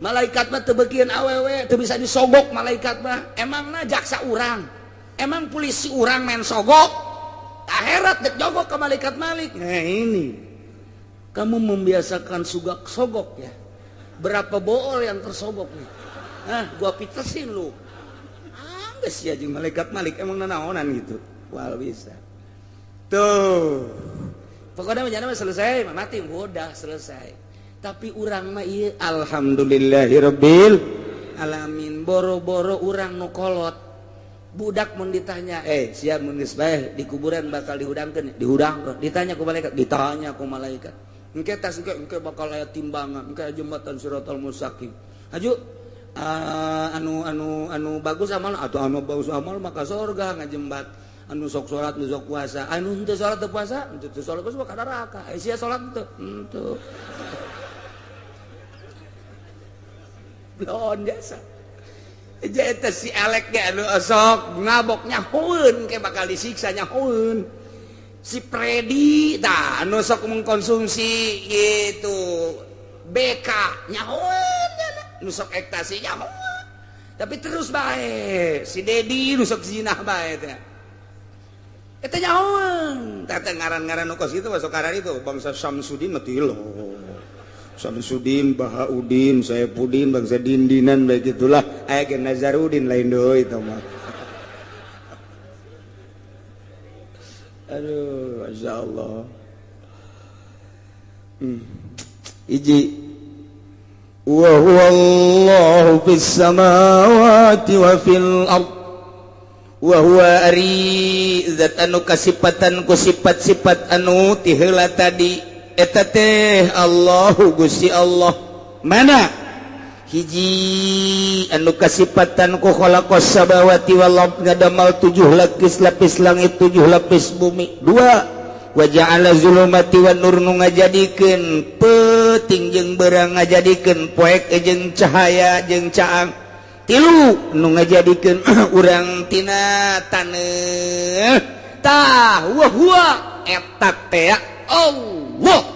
Malaikat mah teu beukeun awewe, teu bisa disogok malaikat mah. Emangna jaksa urang, emang polisi urang main sogok. Akhirat dek jogok ke malaikat Malik. Nah ini, kamu membiasakan sogok ya. Berapa bool yang tersogok nih? Nah, gua pitesin lu. Geus ya jeung malaikat Malik emang nanaonan gitu. Wal bisa. Tuh. Pokoknya menjana selesai, mati udah selesai. Tapi urang mah ieu alhamdulillahirabbil alamin. Boro-boro urang nu kolot. Budak mun ditanya, siap mun geus bae di kuburan bakal dihudangkeun, dihudangkeun. Ditanya ku malaikat, ditanya ku malaikat. Engke tas engke bakal aya timbangan, engke jembatan Siratal Mustaqim. Aju anu bagus amal atau anu bagus amal maka surga ngajembat. Anu sok salat nu sok puasa, anu henteu salat teu puasa, henteu salat puasa ka neraka. Sia salat teu. Henteu. Blon jasa. Eta si Alek ge anu sok ngabok nyahoeun ke bakal disiksa nyahoeun. Si Predi tah anu sok mengkonsumsi gitu BK nyahoeun anu sok ekstasi nyahoeun. Tapi terus bae si Dedi nu sok zinah bae teh. Eta nyahoeun. Tata ngaran-ngaran nu kos kitu masuk karan itu bangsa Samsudin mah teu Samsudin, Bahaudin, Saipudin, bangsa Dindinan baik itulah. Aya ge Nazarudin lain deui itu mah. Aduh, masyaallah. Iji wa huwallahu fis samawati wa fil ard wa huwa ari zat anu kasipatan ku sifat-sifat anu ti heula tadi. Eta teh Allahu Gusti Allah. Mana? Hiji anu kasipatan ku khalaqas samawati wal ard ngadamal 7 lapis langit 7 lapis bumi. 2 wa ja'ala zulumati wan nur nu ngajadikeun peuting jeung beurang ngajadikeun poek jeung cahaya jeung caang. 3 nu ngajadikeun urang tina taneuh tah wa huwa eta teh Allah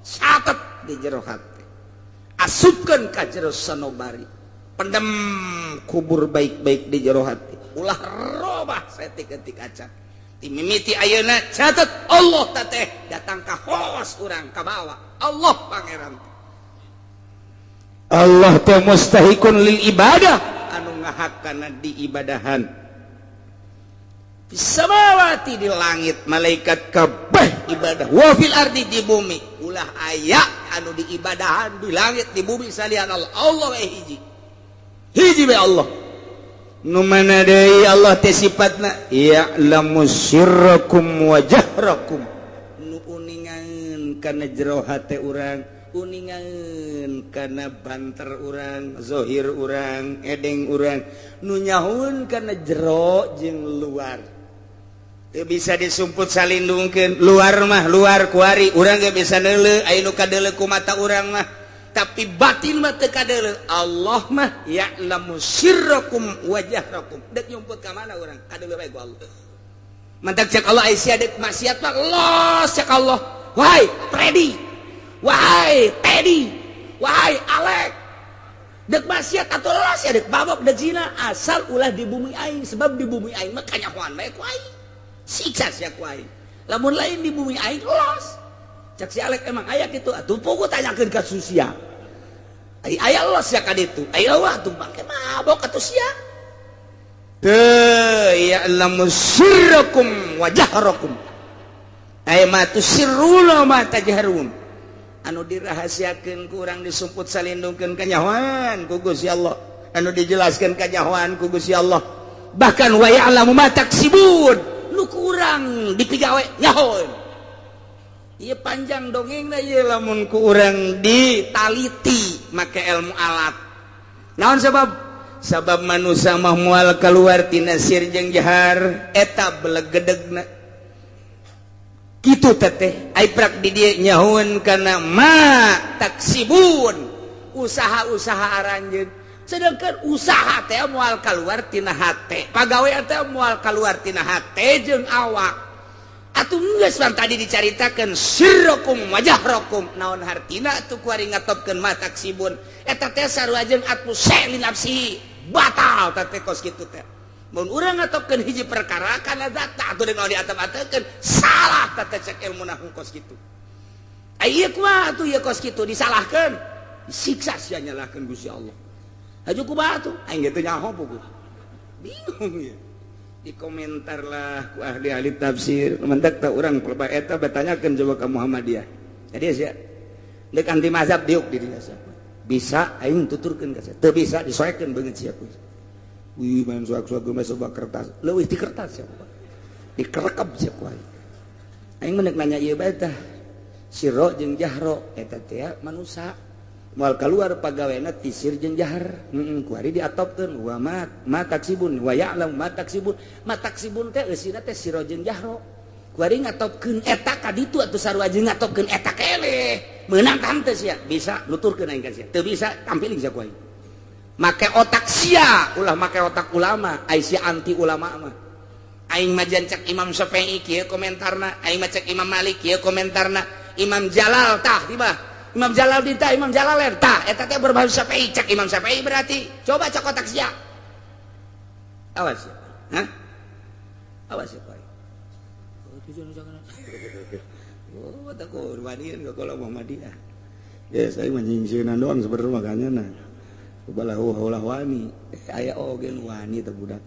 catat di jero hati, asupkeun ka jero sanobari, pendem kubur baik-baik di jero hati, ulah robah saeutik-eutik acan. Ti mimiti ayeuna catat Allah teh datang ka hos urang ka bawah. Allah pangeran. Allah teh mustahiqun lil ibadah, anu ngahakana diibadahan. Samawati di langit malaikat kabeh ibadah wa fil ardi di bumi ulah aya anu diibadahan di langit di bumi salian Allah hiji be Allah nu mana deui Allah teh sifatna ya'lamu sirrakum wa jahrakum nu uningan kana jero hate urang uningan kana banter urang zahir urang edeng urang nu nyahoeun kana jero jeung luar. Bisa disumput salindungkeun luar mah luar kuari urang ge bisa neuleuh aya nu kadeuleuh ku mata urang mah tapi batin mah teu kadeuleuh. Allah mah ya'lamu sirrakum wa jahrakum dek nyumput ka mana urang kadeuleuh bae ku Allah. Mantak cek Allah aya sia dek maksiat mah los cek Allah. Wahai Freddy, wahai Teddy, wahai Alek, dek maksiat atuh los ya dek babok dek zina asal ulah di bumi aing sebab di bumi aing mah kanyahoan bae ku aing. Siksa sia ku aing. Lamun lain di bumi aing los. Cak si Alek emang aya kitu atuh pogo tanyakeun ka susia. Aya los sia ka ditu. Aya wah tuh make mabok atuh sia. Teu ya'lamu sirrakum wa jahrakum. Aya ma tusirruna ma tajharun. Anu dirahasiakeun ku urang disumput salindungkeun ka nyahoan ku Gusti Allah. Anu dijelaskeun ka nyahoan ku Gusti Allah. Bahkan wa ya'lamu ma taksibun. Nu kurang dipigawe nyahoeun. Ieu panjang dongengna ieu lamun ku urang ditaliti make ilmu alat. Naon sabab manusia mah moal kaluar tina sir jeung jahar eta belegedegna. Kitu teh ai prak di dieu nyahoeun kana ma taksibun. Usaha-usaha aranjeun sedangkan usaha teh moal kaluar tina hate pagawean teh moal kaluar tina hate jeung awak atuh geus tadi dicaritakeun sirrokum wajahrokum naon hartina atuh kuari ngatopkeun mataksibun eta teh sarua jeung atuh li nafsi batal teh kos kitu teh mun urang ngatopkeun hiji perkara kana zata atuh deui diatap-atapkeun salah teh cek ilmuna kos kitu aya kumaha atuh ieu kos kitu disalahkeun disiksa sia nyalahkeun Gusti Allah aju kumaha atuh aing teh nyaho puguh bingung ya di komentar lah ku ahli-ahli tafsir mentek teh urang pelebah eta bertanyakeun coba ka Muhammadiyah jadi sia deuk anti mazhab diuk di dieu bisa aing tuturkeun ka sia teu bisa disoekeun beungeut sia ku wih main suak-suak mah soba kertas leuwih di kertas sia dikerekep sia ku aing menek nanya ieu bae tah sirro jeung jahro eta teh manusia moal keluar pagaweana tisir jeung jahar kuari diatopkeun wa mataksibun wa ya'lam mataksibun teh eusina teh sirro jeung jahro kuari ngatopkeun eta ka ditu atuh sarua jeung ngatopkeun eta keleh meunang teu sia bisa nuturkeun aing ka sia teu bisa tampiling sia ku aing make otak sia ulah make otak ulama ai sia anti ulama mah aing mah jan cek Imam Syafi'i kieu komentarna aing mah cek Imam Malik kieu komentarna Imam Jalal tah tiba Imam Jalaluddin tah Imam Jalalain tah eta teh berbahasa Syafi'i cek Imam Syafi'i berarti coba cek otak sia awas ya hah awas ya Pak oh tujuan jangan oh tak urwanian ke kalau Muhammadiyah ya saya menyingseunan doang sebenarnya makanya nah balahu haulah wani aya oge wani teh budak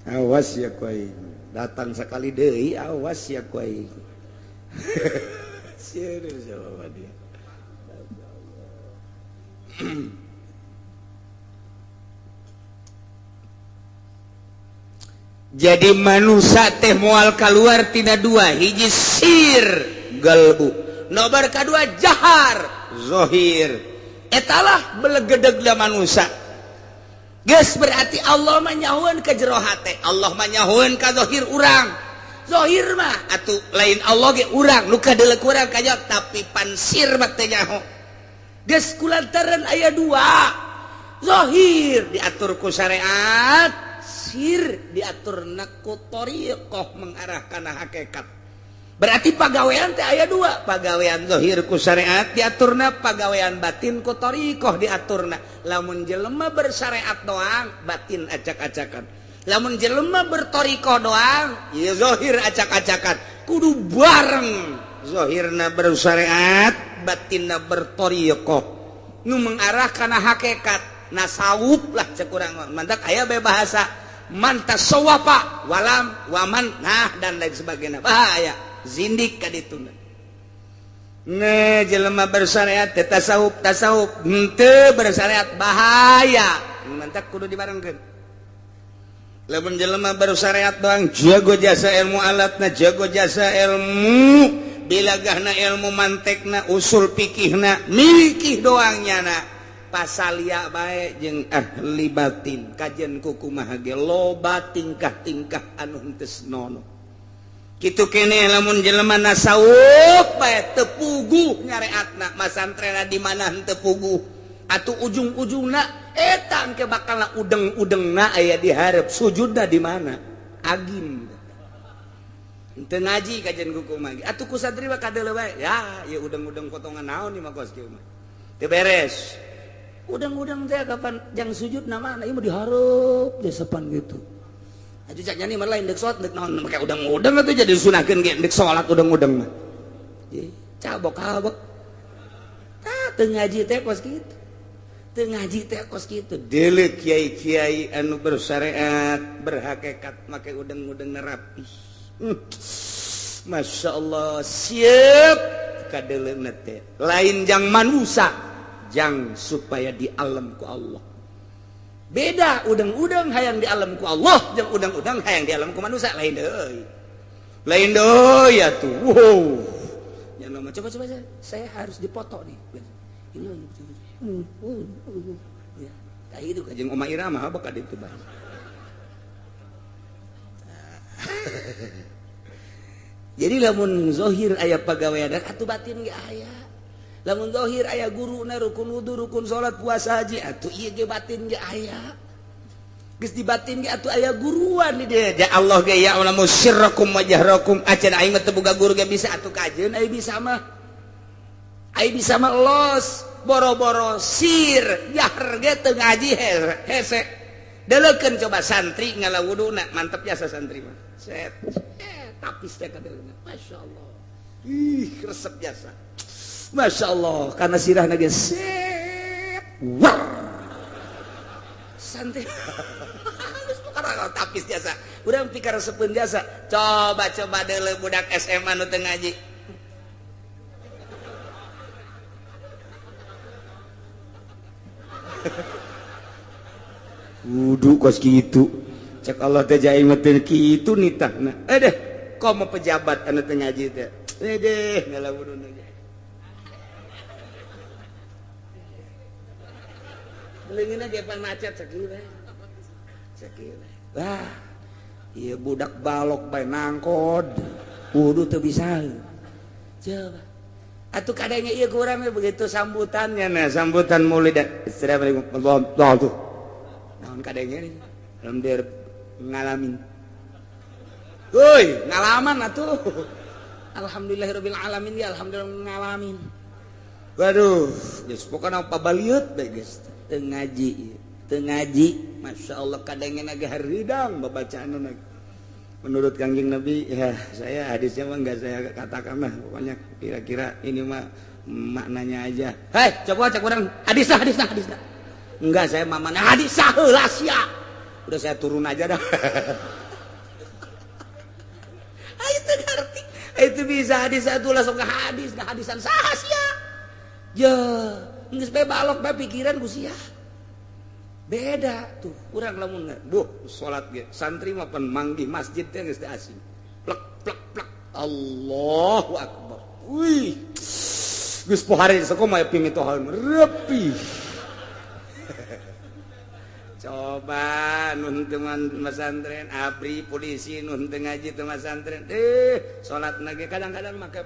awas ya kuy datang sekali deui awas ya kuy serius ya Muhammadiyah jadi manusia teh moal keluar tina dua hiji sir galbu nomor kedua jahar zohir etalah belegedeg da manusia geus berarti Allah manyahuan ke jero hate Allah manyahuan ka zohir urang zohir mah atuh lain Allah ge urang nu kadeulek urang kaya tapi pansir mah teh nyaho geus kulantaran aya dua zahir diatur ku syariat sir diaturna ku thariqah mengarah kana hakikat berarti pagawean teh aya dua pagawean zahir ku syariat diaturna pagawean batin ku thariqah diaturna lamun jelema bersyariat doang batin acak-acakan lamun jelema berthariqah doang ieu zahir acak-acakan kudu bareng zahirna bersyariat batinna berthariqah nu mengarah kana hakikat nasawuf lah cek urang mantak aya bae bahasa man tasawwafa walam waman nah dan lain sebagainya bahaya zindik ka ditu ne jelema bersyariat teh tasawuf henteu bersyariat bahaya mantak kudu dibarengkeun lamun jelema bersyariat doang jago jasa ilmu alatna jago jasa ilmu bilagahna ilmu mantekna usul fikihna mikih doangnya na pasalia bae jeung ahli batin kajian kukumaha ge loba tingkah-tingkah anu henteu senono kitu kene lamun jelema nasawuf bae teu puguh nyareatna masantrena di mana henteu puguh atuh ujung-ujungna eta engke bakalna udeng-udengna aya di hareup sujudna di mana agim teu ngaji kajian kukumaha atuh ku satri mah kadeuleu bae ya ieu udeng-udeng potongan naon ieu mah kos kieu mah teu beres udeng-udeng teh kapan jang sujudna mana ieu mah dihareup teh sepan gitu atuh cak nyani mah lain deuk salat deuk naon make udeng-udeng atuh jadi sunahkeun ge deuk salat udeng-udeng mah cabok-cabok tah teu ngaji teh kos kitu teu ngaji teh kos kitu deuleu kiai-kiai anu bersyariat berhakikat make udeng-udeng rapi Masya Allah siap kadeleuna teh lain jang manusia jang supaya di alam ku Allah beda udang-udang hayang di alam ku Allah jeung udang-udang hayang di alam ku manusia lain deui ya tuh wow ya nama coba saya harus dipoto nih ini ya tah itu jeung Oma Irama bakal ditu bae jadi lamun zahir aya pagawean atuh batin ge aya lamun zahir aya guruna rukun wudu rukun salat puasa haji atuh ieu ge batin ge aya geus di batin ge atuh aya guruan di dieu ja Allah ge ya ulamu sirrakum wa jahrakum acan aing mah teu boga guru ge bisa atuh kajeun aing bisa mah los boro-boro sir jahar ge teu ngaji hese deleukeun coba santri ngalawuduna mantep jasa santri mah set tapis teh kadeuna masyaallah ih resep jasa masyaallah karena sirahna ge set wah santri tapis jasa urang pikir resepkeun jasa coba deuleu budak SMA nu teu ngaji wudu kos kitu cek Allah teh jaing mah teu kitu nitahna deh komo pejabat anu teu ngaji teh deh ngalawuduna leungeunna ge pan macet sakieu wah ieu budak balok bae nangkod wudu teu bisa coba atuh kadangnya ieu ku urang begitu sambutannya nah sambutan maulid assalamualaikum warahmatullahi tuh naon kadangnya nih dalam dia ngalamin euy ngalaman atuh alhamdulillahirabbil alamin ya alhamdulillah ngalamin waduh geus pokona pabaliut bae geus teu ngaji masyaallah kadangnya ge haridang babacaanna menurut Kangjeng Nabi ya saya hadisnya mah enggak saya katakan lah pokoknya kira-kira ini mah maknanya aja hei coba cek orang hadisna enggak saya mamana hadisna heula sia udah saya turun aja dah itu ngerti itu bisa hadis atuh langsung ke hadis nah hadisan saha sia ya geus bae balok bae pikiran ku sia beda tuh urang lamun salat ge santri mah pan manggih masjid teh geus teu asing plek Allahu akbar wih geus pohare sakumaha pimitohan repi coba nun teu masantren abri polisi nun teu ngaji teu masantren salatna ge kadang-kadang make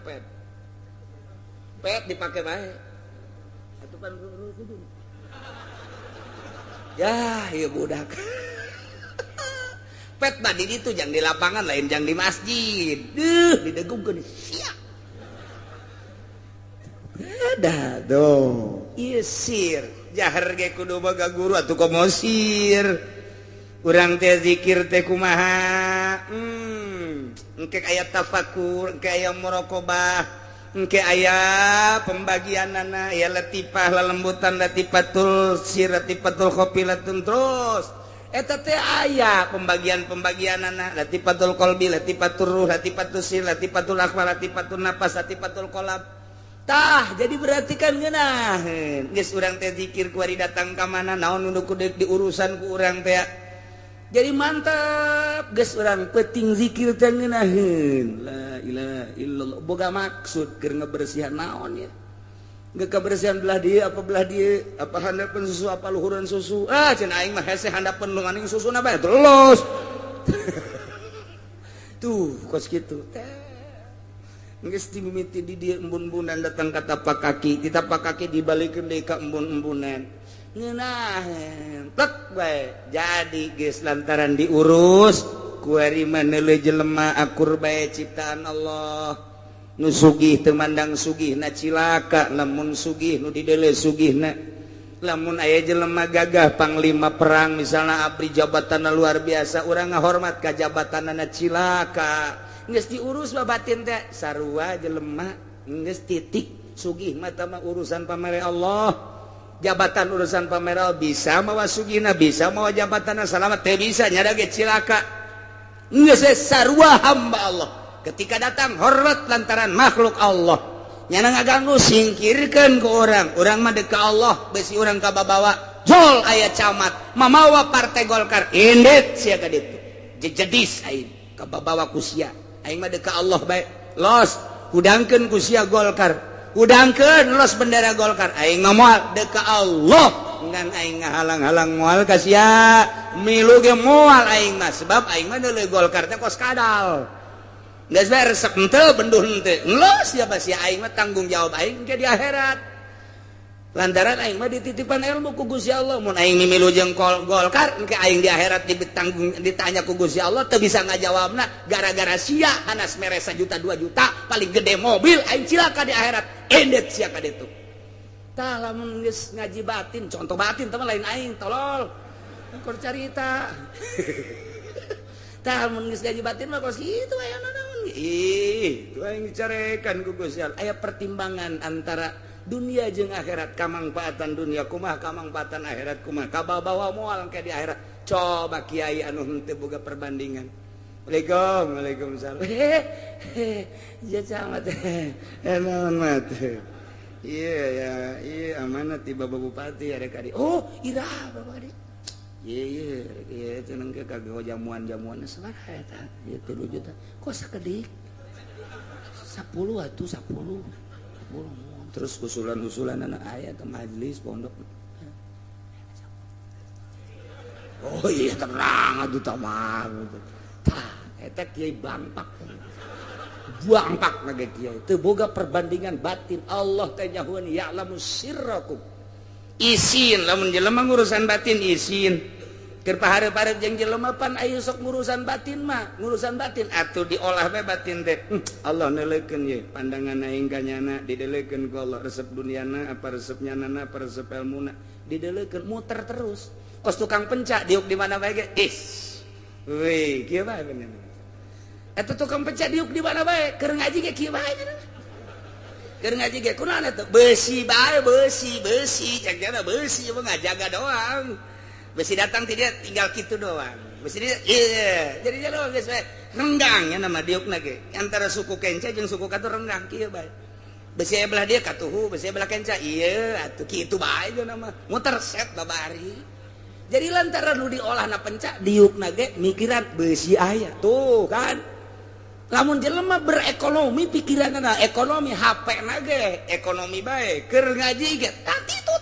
pet dipake bae atuh pan kudu ya iya budak pet badi itu jangan di lapangan lain jangan di masjid didegungkeun sia beda dong ieu sir jahar ge kudu boga guru atuh komo sir urang teh zikir teh kumaha engke aya tafakur engke aya muraqabah engke aya pembagianana ya latifah lalembutan latifatul sir latifatul khofilatun terus eta teh aya pembagianana latifatul qalbi latifatul ruh latifatul sir latifatul akhwal latifatul nafas latifatul qalb tah jadi berarti kan ngeunaheun geus urang teh zikir ku ari datang ka mana naon nu kudu diurusan ku urang teh jadi mantap geus urang penting zikir teh ngeunaheun la ilaha illallah boga maksud keur ngabersihan naon ya geus kabersihan belah dieu apa handapeun susu apa luhureun susu cenah aing mah hese handapeun lu nganing susuna bae terus tuh kos kitu geus dimimiti di dieu embun-embunan datang ka tapak kaki di tapak kaki dibalikeun deui ka embun-embunan ngeunaheun plek bae jadi geus lantaran diurus ku ari maneuleul jelema akur bae ciptaan Allah nu sugih teu mandang sugihna cilaka lamun sugih nu dideuleu sugihna lamun aya jelema gagah panglima perang misalna abri jabatanna luar biasa urang ngahormat ka jabatanna cilaka geus diurus babatin teh sarua jelema geus titik sugih mah tah urusan pamere Allah jabatan urusan pamere Allah bisa mawa sugihna bisa mawa jabatanna salamat teh bisa nyada ge cilaka geus sarua hamba Allah ketika datang hormat lantaran makhluk Allah nyana ngaganggu singkirkeun ku urang mah deuk ka Allah besi urang ka babawa jol aya camat mamawa partai Golkar indet sia ka ditu jejedis aing ka babawa ku sia aing mah deuk ka Allah bae los hudangkeun ku sia Golkar hudangkeun los bendera Golkar aing mah moal deuk ka Allah ngan aing ngahalang-halang moal ka sia milu ge moal aing mah sebab aing mah deuleu Golkar teh kos kadal geus bae resep henteu benduh henteu los siapa sia aing mah tanggung jawab aing ke di akhirat lantaran aing mah dititipan ilmu ku Gusti Allah. Mun aing mimilu jeung Golkar engke aing di akhirat ditanya ku Gusti Allah teu bisa ngajawabna gara-gara sia hanas mere 1 juta 2 juta paling gede mobil aing cilaka di akhirat endet sia ka ditu. Tah lamun geus ngaji batin contoh batin teman lain aing tolol kur carita. Tah mun geus ngaji batin mah kos kitu aya naon ih tu aing dicarekan ku Gusti Allah aya pertimbangan antara dunia jeung akhirat kamangpaatan dunia kumaha kamangpaatan akhirat kumaha kabawa moal ke di akhirat coba kiai anu henteu boga perbandingan. Waalaikumsalam ya camat naon mat iya amanat ti Bapak Bupati arek kadi oh ira Bapak kadi iya ceneng ke kagak jamuan-jamuan sabaraha eta ieu 3 juta kok sakedik 10 atuh 10 terus usulan-usulan anak ayat ke majelis pondok. Oh iya tenang atuh tamah. Tah eta kiai bangpak. Bangpak na ge kiai. Teu boga perbandingan batin. Allah teh nyahueun ya'lamu sirrakum. Isin lamun jelema ngurusan batin isin. Keur pahareup-hareup jeung jelema pan aya sok ngurusan batin mah, ngurusan batin atuh diolah we batin teh. Allah neuleukeun ye, pandangan aing ka nyana dideleukeun ku Allah resep duniana apa resep nyanana apa resep ilmuna dideleukeun muter terus. Kos tukang penca diuk di mana bae ge. Weh, kieu bae bener. Eta tukang penca diuk di mana bae, keur ngaji ge kieu bae cenah. Keur ngaji ge kunaon atuh? Besi bae, besi, cek jana besi mah ngajaga doang. Besi datang tidak tinggal gitu doang. Besi dia iya. Jadi jalo geus we renggang ya nama diukna ge. Antara suku Kenca jeung suku Katu renggang kieu bae. Besi belah dia katuhu, besi belah Kenca ieu atuh kitu bae jeung nama. Muter set babari. Jadi lantaran nu diolahna penca diukna ge mikiran besi aya. Tuh kan. Lamun jelema berekonomi pikiranna ekonomi HP-na ge ekonomi bae. Keur ngaji ge tatitu.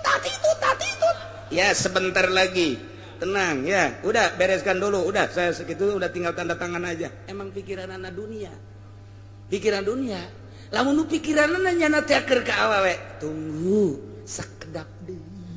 Ya sebentar lagi tenang ya udah bereskan dulu udah saya segitu udah tinggal tanda tangan aja emang pikiran anak dunia lamun nu pikiran anak nyana teaker ke awewe tunggu sakedap deui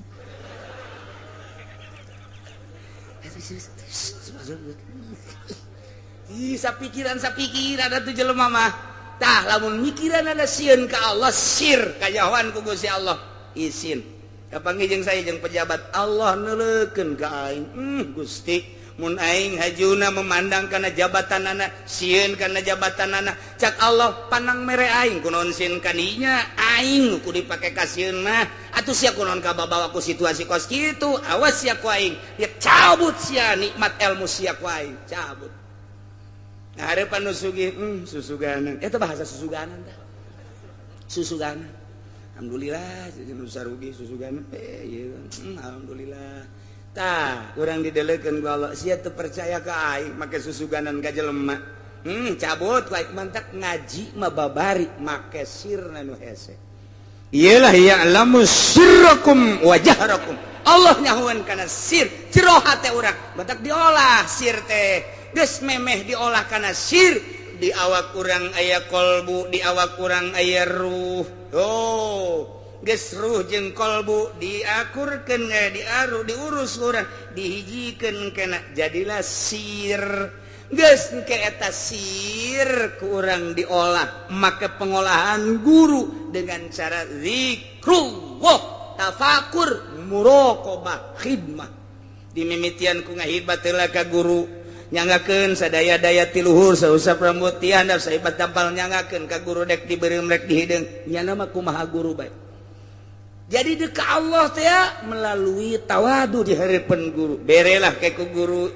sapikiran atuh jelema mah tah lamun mikiran ada sieun ka Allah sir kajawan ku Gusti Allah isin kapanggih jeung saya jeung pejabat Allah neuleukeun ka aing Gusti mun aing hajuna memandang kana jabatanana sieun kana jabatanana cak Allah pandang mere aing kunaon sieun ka dinya aing kudu dipake ka sieun mah atuh sia kunaon ka babawa ku situasi kos kitu awas sia ku aing ya cabut sia nikmat ilmu sia ku aing cabut hareupan nu sugih susuganan eta bahasa susuganan tah susuganan alhamdulillah nu sarugi susugan alhamdulillah tah urang dideleukeun ku Allah sia teu percaya ka aing make susuganan ka jelema cabut ku aing mantak ngaji mah babari make sirna nu hese iyalah ya'lamu sirrakum wa jahrakum Allah nyahueun kana sir jero hate urang mantak diolah sir teh geus memeh diolah kana sir di awak kurang aya kolbu di awak kurang aya ruh geus ruh jeung kolbu diakurkeun diaru diurus urang dihijikeun kena jadilah sir geus engke eta sir ku urang diolah make pengolahan guru dengan cara zikrullah tafakur muraqabah khidmah dimimitian ku ngahibah teulah ka guru nyangakeun sadaya-daya ti luhur sausap rambut ti handap saibat tampal nyangakeun ka guru dek dibeureum rek dihideung nyana mah kumaha guru bae jadi deuk ka Allah teh melalui tawadu di hareupeun guru berelah ke ku guru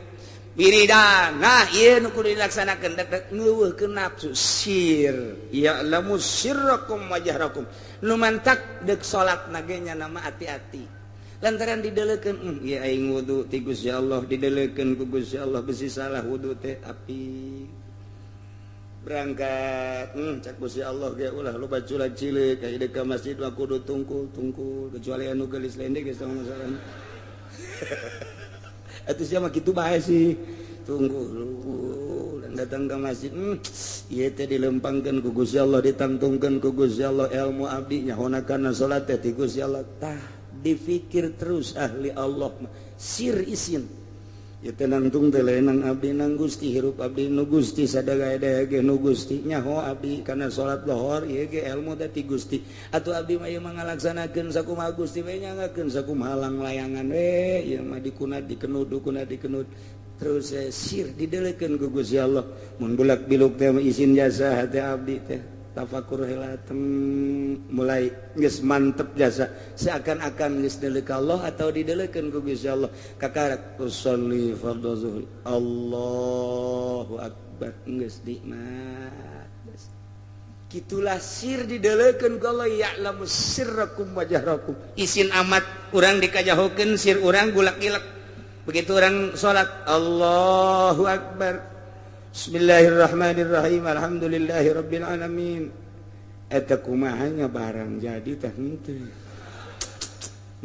wiridan nah ieu nu kudu dilaksanakeun dek ngeuweuhkeun nafsu sir ya'lamu sirrakum wa jahrakum nu mantak deuk salatna ge nyana mah ati-ati lantaran dideleukeun ieu aing wudu ti Gusti Allah dideleukeun ku Gusti Allah besi salah wudu teh api berangkat cak Gusti Allah ge ulah loba culat cileuk ka hideuk ka masjid mah kudu tungkul kecuali anu geulis lendek geus tong masalan atuh sia mah kitu bae sih tungkul datang ke masjid ieu teh dilempangkeun ku Gusti Allah ditantungkeun ku Gusti Allah ilmu abdi nyahona kana salat teh ti Gusti Allah tah dipikir terus ahli Allah sir isin ya teh nangtung teh leunang abdi nang Gusti hirup abdi nu Gusti sadaya-daya ge nu Gusti nyaho abdi kana salat lohor ieu ge ilmu teh ti Gusti atuh abdi mah ieu mah ngalaksanakeun sakumaha Gusti we nyangakeun sakumaha halang layangan we ieu mah dikunat dikenud terus sir didelekeun ku Gusti Allah mun bulak-biluk teh izin jasa hati abdi teh tafakur heula mulai geus mantep jasa seakan-akan geus deleuk Allah atau didelekeun ku Gusti Allah kakarak usolli fardhu zuhri Allahu akbar geus nikmat kitulah sir didelekeun ku Allah ya'lamu sirrakum wa jahrakum isin amat urang dikajahokeun sir urang gulak-gilak begitu orang salat Allahu akbar bismillahirrahmanirrahim alhamdulillahirabbil alamin eta kumaha nya barang jadi teh henteu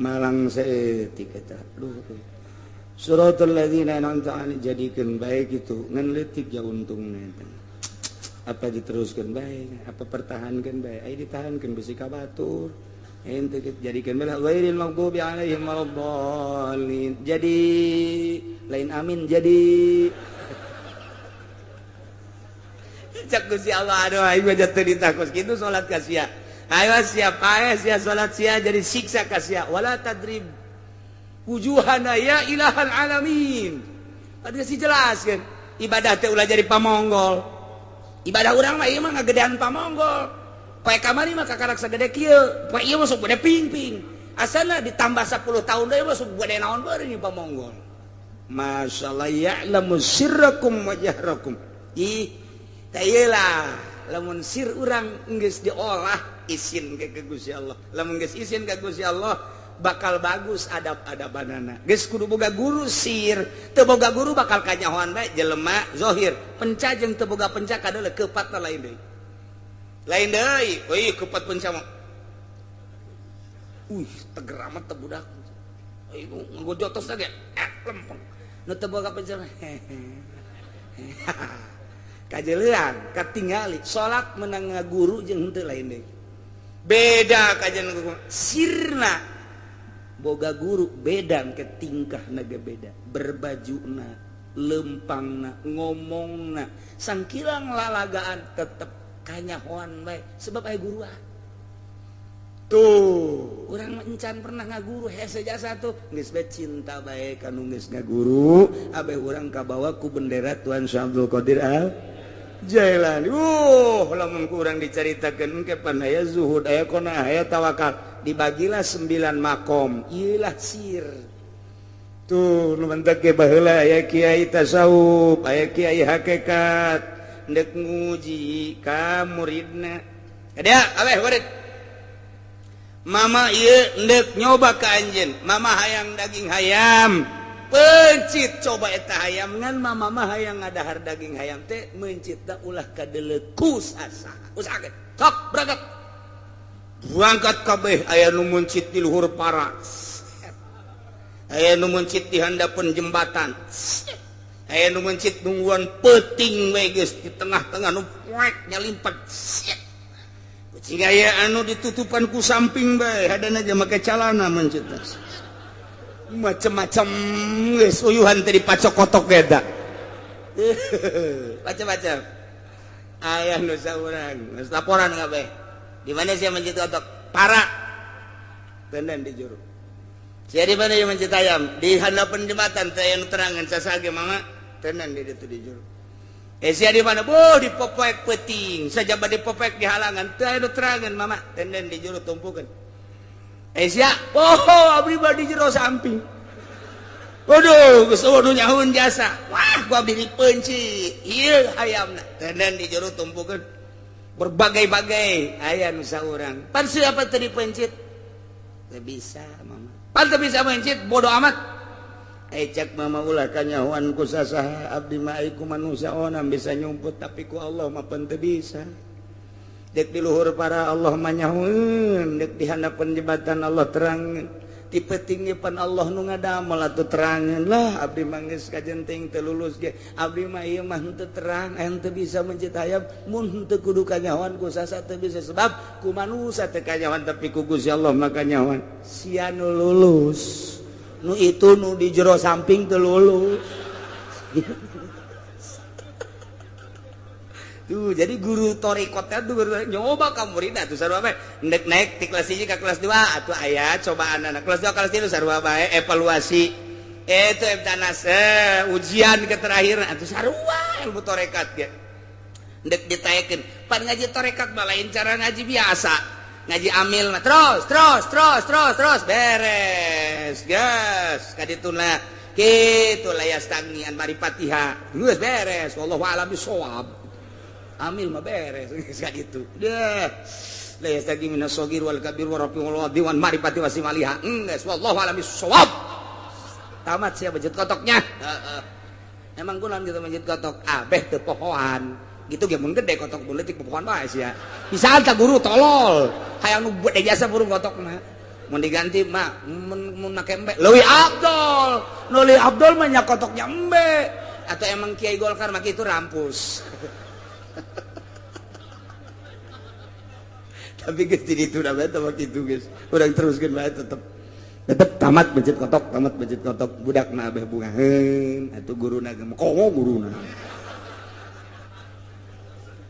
malang saeutik eta suratul ladzina an'amta 'alaihim jadikeun bae kitu ngan leutik ja untungna eta apa diteruskeun bae apa pertahankeun bae aya ditahankeun bisi ka batur ente jadikan belah ghairil maghdubi 'alaihim waladdallin jadi lain amin jadi cak Gusti Allah aduh aing mah jatuh ditakos kitu salat ka sia ayo siap ae sia salat sia jadi siksa ka sia wala tadrib wujuhana ya ilahal alamin tadi si jelaskeun ibadah teh ulah jadi pamonggol ibadah urang mah ieu mah ngagedean pamonggol pae kamari mah kakarak sagede kieu pae ieu mah sok gede ping-ping asalna ditambah 10 tahun deui mah sok gede naon beureung pamonggol masyaallah ya'lamu sirrakum wa jahrakum ih tah ieu lah lamun sir urang geus diolah isin ke Gusti Allah lamun geus isin ka Gusti Allah bakal bagus adab-adabanana geus kudu boga guru sir teu boga guru bakal kanyahoan bae jelema zahir penca jeung teu boga penca kadeuleuk keupatna lain deui lain deui euy kepat penca mah teger amat teh budak euy nganggo jotos ge lempeng nu teu boga penca kajeleuan katingali salat meunang ngaguru jeung henteu lain deui beda kajian sirna boga guru beda ke tingkahna ge beda berbajuna lempangna ngomongna sangkilang lalagaan tetep kanyahoan bae sebab aya guruan tuh urang encan pernah ngaguru hese jasa tuh geus bae cinta bae kanu geus ngaguru abeh urang kabawa ku bendera Tuan Syekh Abdul Qadir Al Jailani lamun ku urang dicaritakeun engke pan aya zuhud aya qanaah aya tawakal dibagilah 9 makom ieu lah sir tuh nu mentek ge baheula aya kiai tasawuf aya kiai hakikat ndek nguji ka muridna ada abeh murid mama ieu ndek nyoba ka anjeun mama hayang daging hayam pencit coba eta hayam ngan mama mah hayang ngadahar daging hayam teh mencitna ulah kadeuleuk kusasa usahakeun sok berangkat kabeh aya nu mencit di luhur paras aya nu mencit di handapeun jembatan aya nu mencit nungguan peuting we geus di tengah-tengah nu poek nyalimpet sehingga aya anu ditutupan ku samping bae hadana aja make calana mencit macam-macam geus uyuhan teh dipacokotok eta macam-macam aya nu saurang geus laporan kabeh di mana sia mencit kotok para tenden di juru sia di mana yang mencit ayam di handapeun jembatan teh anu terangan sasage mama tenan di ditu di juru sia di mana boh di popek peuting sajaba di popek di halangan teh anu terangan mama tenan di juru tumpukeun sia abdi mah di jero samping waduh geus nu nyahoun jasa wah ku abdi dipeunci ieu hayamna tenan di jero tumpukeun berbagai-bagai aya nu saurang pan siapa teh dipencit teu bisa mama pan teu bisa mencit bodoh amat cek mama ulah kanyahoan ku sasaha abdi mah ku manusia onam bisa nyumput tapi ku Allah mah pan teu bisa dek di luhur para Allah mah nyahoeun dek di handapeun jembatan Allah terang tipe tinggi pan Allah nu ngadamel atuh terangan lah abdi mah geus kajenting teu lulus ge abdi mah ieu mah henteu terang henteu bisa mencit hayam mun henteu kudu kanyawan ku sasa teu bisa sebab ku manusia teu kanyawan tapi ku Gusti Allah mah kanyawan sia nu lulus nu itu nu di jero samping teu lulus tuh jadi guru torikotnya tuh guru nyoba ka muridna tuh sarua bae ndek naik ti kelas 1 ka kelas 2 atuh aya cobaan anak kelas 2 kelas 3 sarua bae evaluasi itu emtanas ujian ke terakhir atuh sarua ilmu torekat ge ndek ditaekeun pan ngaji torekat mah lain cara ngaji biasa ngaji amil mah terus beres gas kadituna kitu layas tangi an marifatiha geus beres wallahu a'lam bissawab amil mah beres kayak gitu deh layas tangi minas shagir wal kabir wa rafiul diwan marifati wasimaliha geus wallahu a'lam bissawab tamat sia bejet kotoknya emang kunaon gitu bejet kotok abeh teu pohoan gitu ge mun gede kotok mun leutik pohoan bae sia pisan ta guru tolol hayang nu bade jasa burung kotokna mun diganti mah mun make embe leuwih afdol nu leuwih afdol mah nya kotoknya embe atau emang Kiai Golkar mah kitu rampus tapi geus di ditu da bae teh kitu geus urang teruskeun bae tetep tamat bencet kotok budakna abeh bungaheun atuh guruna ge kongo guruna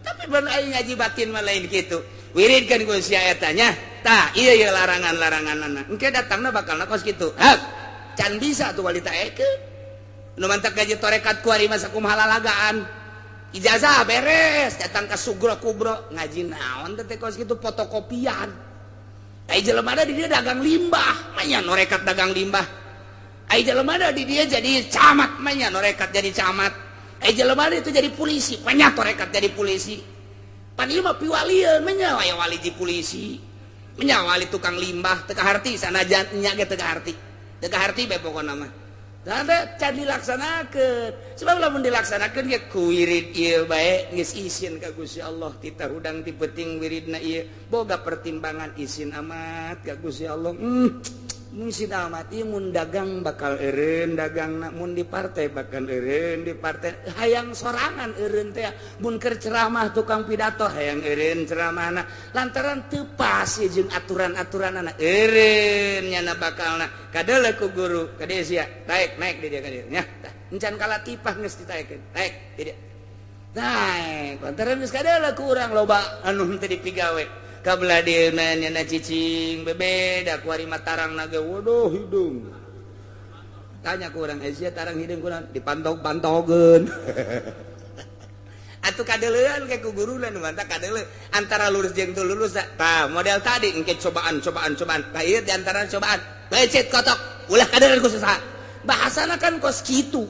tapi ban aing ngaji batin mah lain kitu wiridkeun ku sia eta nya tah ieu larangan-laranganna engke datangna bakalna kos kitu can bisa tuh walita ekeun nu mantak ngaji torekat ku ari mah sakumaha lalagaan ijazah beres datang ke sugro kubro ngaji naon teh kos kitu fotokopian ai jelema ada di dia dagang limbah manya norekat dagang limbah ai jelema ada di dia jadi camat manya norekat jadi camat ai jelema ada itu jadi polisi manya torekat jadi polisi pan ieu mah piwalieun manya aya wali di polisi manya wali tukang limbah teu kaharti sanajan nya ge teu kaharti bae pokona mah tanda can dilaksanakeun sebab lamun dilaksanakeun ge ku wirid ieu bae geus izin ka Gusti Allah tita hudang ti peuting wiridna ieu boga pertimbangan izin amat ka Gusti Allah izin amat ieu mun dagang bakal eureun dagangna mun di partai bakal eureun di partai hayang sorangan eureun teh mun keur ceramah tukang pidato hayang eureun ceramahna lantaran teu pas jeung aturan-aturanna eureun nyana bakalna kadeuleu ku guru ka dieu sia naik di dia ka dieu nya tah encan kalatipah geus ditaekeun naik di dia naik lantaran geus kadeuleu ku urang loba anu henteu dipigawe kabelah dia nyana cicing bebeda ku ari matarangna ge waduh hidung tanya ku urang sia tarang hidung kunaon dipantog-pantogeun atuh kadeuleuan ke ku guruna nu mantap kadeuleu antara lulus jeung teu lulus tah model tadi engke cobaan tah ieu di antara cobaan becet kotok ulah kadeuleuan ku saha bahasana kan kos kitu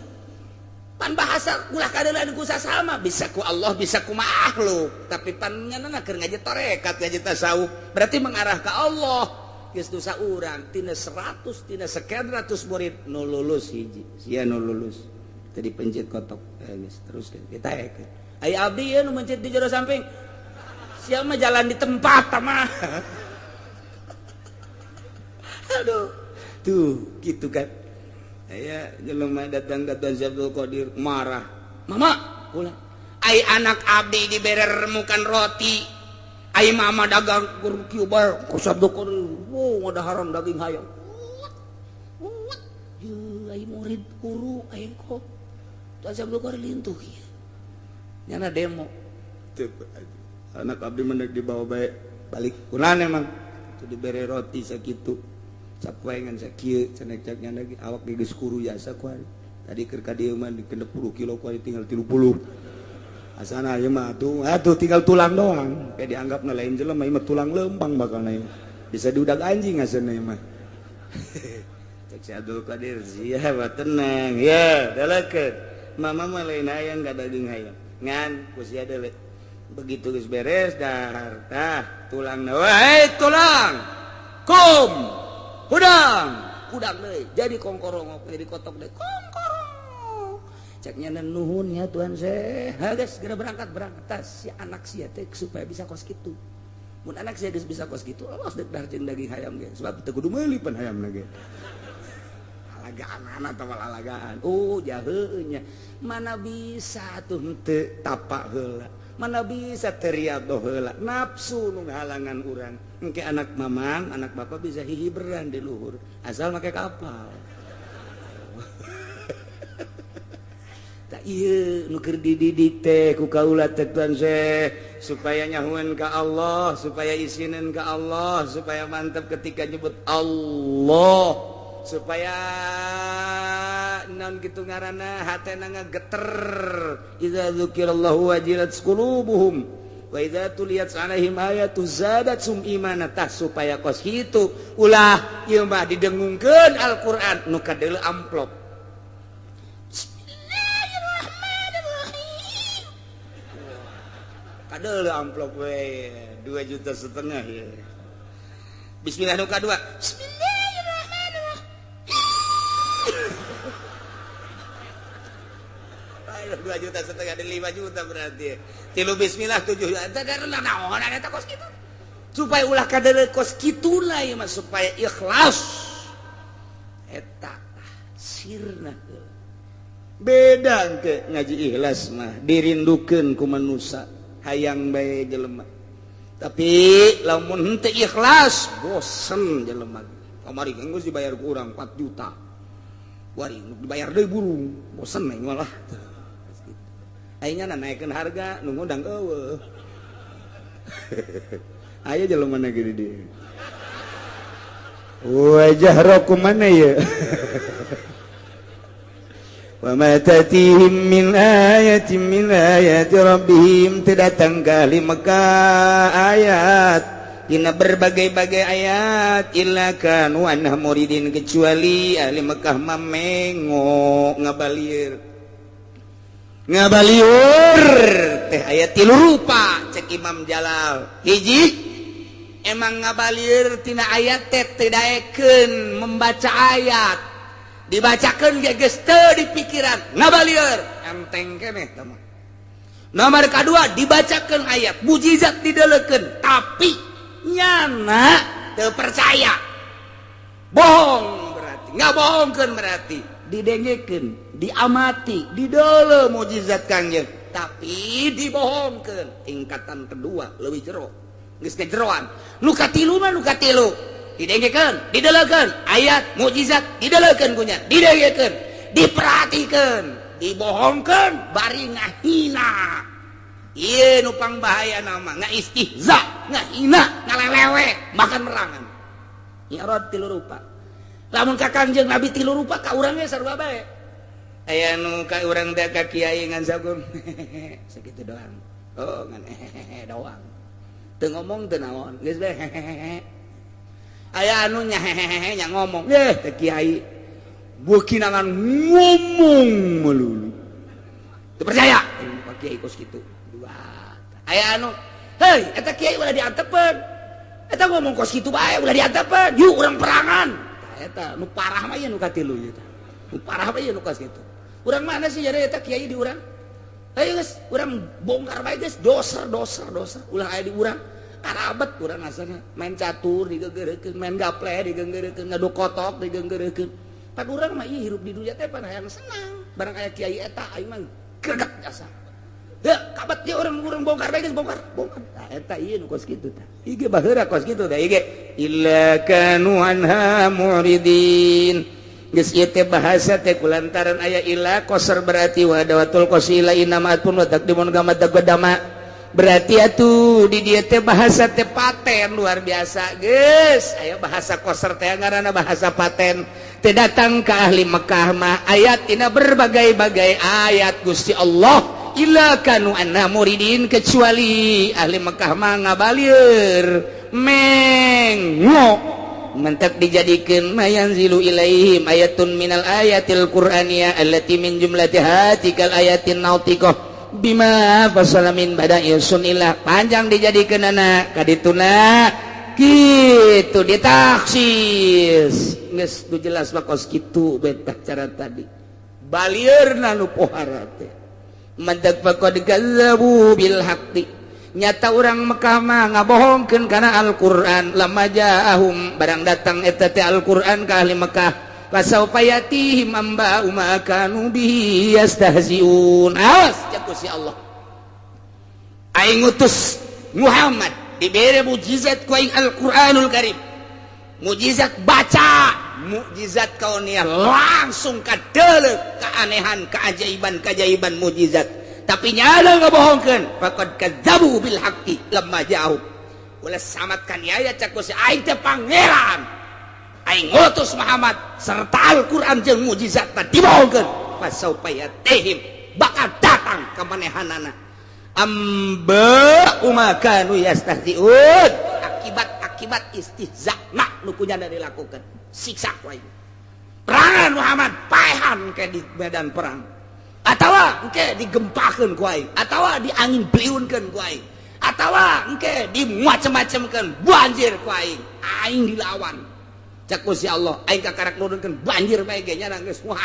pan bahasa ulah kadeuleuan ku sasama bisa ku Allah bisa ku makhluk tapi pan nyanana keur ngaji tarekat ngaji tasawuf berarti mengarah ke Allah geus dosa urang tina 100 tina sekian ratus murid nu lulus hiji sia nu lulus tadi pencet kotok geus teruskeun kita ekeun ai abdi ieu nu mencet di jero samping sia mah jalan di tempat mah aduh tuh gitu kan aya jelema datang ka Tuan Abdul Qadir marah mama ulah ai anak abdi dibere remukan roti ai mama dagang kieu bae ku Abdul Qadir ngadaharan daging hayam ieu ai murid guru ai kok Tuan Abdul Qadir lintuh ieu nyana demo anak abdi mendek dibawa bae balik kunaon emang tu dibere roti sakitu sapoengan sakieu cenah caknya lagi awak geus kuru jasa ku ari tadi keur ka dieu mah dikendep 10 kilo ku ari tinggal 30 asana ieu mah atuh tinggal tulang doang kayak dianggapna lain jelema ieu mah tulang lempang bakalna ieu bisa diudag anjing asana ieu mah cek si Abdul Qadir sia mah tenang ya dalekeun mama mah lain hayang ka daging hayam ngan ku sia deuleu begitu geus beres dahar tah tulangna wae tulang kum udang deui jadi kongkorong jadi kotok deui kongkorong ceknya nuhun ya Tuhan Syekh geus segera berangkat tas si anak sia teh supaya bisa kos kitu mun anak saya geus bisa kos kitu alos dek jeung daging hayam ge sebab teu kudu meuli pan hayamna ge alagaan anak teh alagaan jaheuh nya mana bisa tuh teu tapak heula mana bisa teriado heula nafsu nu halangan urang engke anak mamang anak bapak bisa hihiberan di luhur asal make kapal tak iya nu keur dididik teh ku kaula teh tuan Syekh supaya nyahuan ka Allah supaya isinin ka Allah supaya mantap ketika nyebut Allah supaya naon kitu ngaranna hatena ngageter idza dzukirallahu wajilat qulubuhum wa idza tuliyat alaihim ayatu zadatsum imana tah supaya kos kitu ulah ieu mah didengungkeun Al-Qur'an nu kadeu amplop Bismillahirrahmanirrahim kadeu amplop we 2,5 juta ya Bismillah nu kadua Bismillahirrahmanirrahim 2,5 juta ada 5 juta berarti tilu bismillah 7 juta karena naon eta kos kitu supaya ulah kadeu kos kitu lah ya mas supaya ikhlas eta sirna beda ke ngaji ikhlas mah dirindukeun ku manusia hayang bae jelema tapi lamun henteu ikhlas bosen jelema kamari geus dibayar ku urang 4 juta wari dibayar deui burung bosen mah malah ayeuna naikeun harga nu ngundang eueuh aya jelema na gede dieu wajah roku mana ya wa ma tatihim min ayatin min ayati rabbihim datang kali Mekah ayat dina berbagai-bagai ayat illa kanu anha muridin kecuali ahli Mekah mamengo ngabaliur teh ayat 3 rupa cek Imam Jalal hiji emang ngabaliur tina ayat teh teu daekeun membaca ayat dibacakeun ge geus teu di pikiran ngabalieur enteng keneh tah nomor kadua dibacakeun ayat mujizat dideleukeun tapi nyana teu percaya bohong berarti ngabohongkeun berarti didengekeun diamati dideuleu mujizat Kangjeng tapi dibohongkeun tingkatan kedua leuwih jero geus kejeroan nu katiluna nu katilu didengekeun dideleukeun ayat mukjizat dideleukeun kunya didengekeun diperhatikeun dibohongkeun bari ngahina ieu nu pangbahaya nama ngaistihza ngahina ngalelewe makan merangan nyarot 3 rupa lamun ka Kangjeng Nabi 3 rupa ka urang ge sarua bae aya nu ka urang teh ka kiai ngan sagung sakitu doang oh ngan doang teu ngomong teu naon geus bae aya anu nya nya ngomong teh kiai beuki nangan ngomong melulu teu percaya ka kiai kos kitu dua aya anu heuy eta kiai ulah diantepeun eta ngomong kos kitu bae ulah diantepeun yuk urang perangan eta nu parah mah ieu nu katilu ieu tah nu parah mah ieu nu kos kitu urang mana sih jadi eta kiai di urang ayo geus urang bongkar bae geus doser ulah aya di urang karabet urang asana main catur digenggeureukeun main gaple digenggeureukeun ngadu kotok digenggeureukeun pan urang mah ieu hirup di dunya teh pan hayang senang barang aya kiai eta aing mah gregek jasa teu kabet ge urang bongkar bae geus bongkar tah eta ieu nu kos kitu tah ieu ge baheura kos kitu tah ieu ge illa kanu anha muridin geus ieu teh bahasa teh kulantaran aya illa qasar berarti wa dawatul qasila inamatun wa taqdimun gamad dagodama berarti atuh di dieu teh bahasa teh paten luar biasa geus aya bahasa qasar teh ngaranna bahasa paten teh datang ka ahli Mekah mah ayat tina berbagai-bagai ayat Gusti Allah illa kanu anna muridin kecuali ahli Mekah mah ngabalieur mengo mentak dijadikeun mayanzilu ilaihim ayatun minal ayatil qur'aniyah allati min jumlatiha tikal ayatin nautiqah bima fasala min bada'i sunillah panjang dijadikeun anak kadituna kitu ditaksis geus jelas bakos kitu betah cara tadi balieurna nu pohara teh mantak faqad kazzabu bil haqqi nyata urang Mekah mah ngabohongkeun kana Al-Qur'an lamma ja'ahum barang datang eta teh Al-Qur'an ka ahli Mekah fasaufa yatihim amba ma kanu bihi yastahziun. Awas jago si Allah aing ngutus Muhammad dibere mukjizat ku aing Al-Qur'anul Karim, mukjizat baca, mukjizat kauniyah langsung kadeuleuh keanehan keajaiban mukjizat, tapi nyana ngabohongkeun faqad kadzabu bil haqqi lamma ja'u ulah samatkan aya cak ku si aing teh pangeran aing ngutus Muhammad serta Al-Qur'an jeung mukjizat teh dibohongkeun fasaufa yatihim bakal datang ka manehanana amba umakanu yastahziun akibat istihza nak nu kunyana dilakukan siksa ku aing perangan Muhammad paehan ke di medan perang atawa engke digempakeun ku aing atawa diangin beliunkeun ku aing atawa engke dimacem-macemkeun banjir ku aing dilawan cak ku si Allah aing kakarak nurunkeun banjir bae ge nya geus wah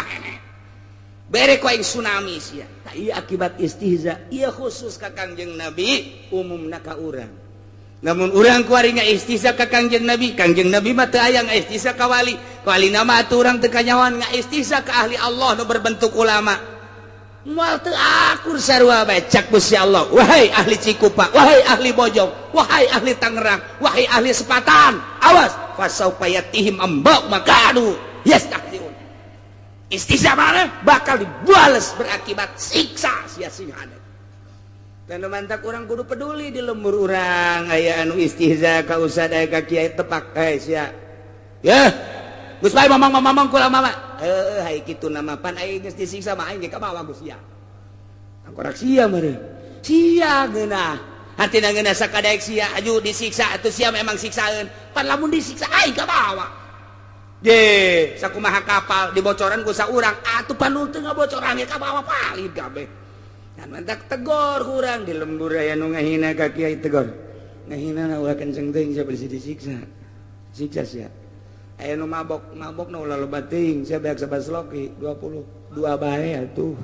bere ku aing tsunami sia tah ieu akibat istihza ieu khusus ka Kangjeng Nabi umumna ka urang namun urang kuari ngaistihza ka Kangjeng Nabi mah teu aya ngaistihza ka wali nama atuh urang teu kanyawan ngaistihza ka ahli Allah nu berbentuk ulama moal teu akur sarua bae cak ku si Allah wahai ahli Cikupa wahai ahli Bojong wahai ahli Tangerang wahai ahli Sepatan awas fasaufa yatihim amba makanu yastahziun istihza mana bakal dibales berakibat siksa sia-sia ada. Dan mantak orang kudu peduli di lembur orang aya anu istihza ka ustad aya ka kiai tepak sia ya geus bae mamang kula mama hai kitu nama pan aing geus disiksa mah aing ge ka bawah Gus sia angkorak sia meureun sia geunah hatina geunah sakadaek sia aju disiksa atuh sia memang siksaeun pan lamun disiksa aing ka bawah de sakumaha kapal dibocoran ku saurang atuh panu teu ngabocoran ge ka bawah palid kabeh. Dan mantak tegor kurang di lembur aya nu ngahina ka kiai tegor ngahina na ulah kenceng teuing sia bersih disiksa siksa sia aya nu mabok na ulah loba teuing sia beak sabasloki 22 bae atuh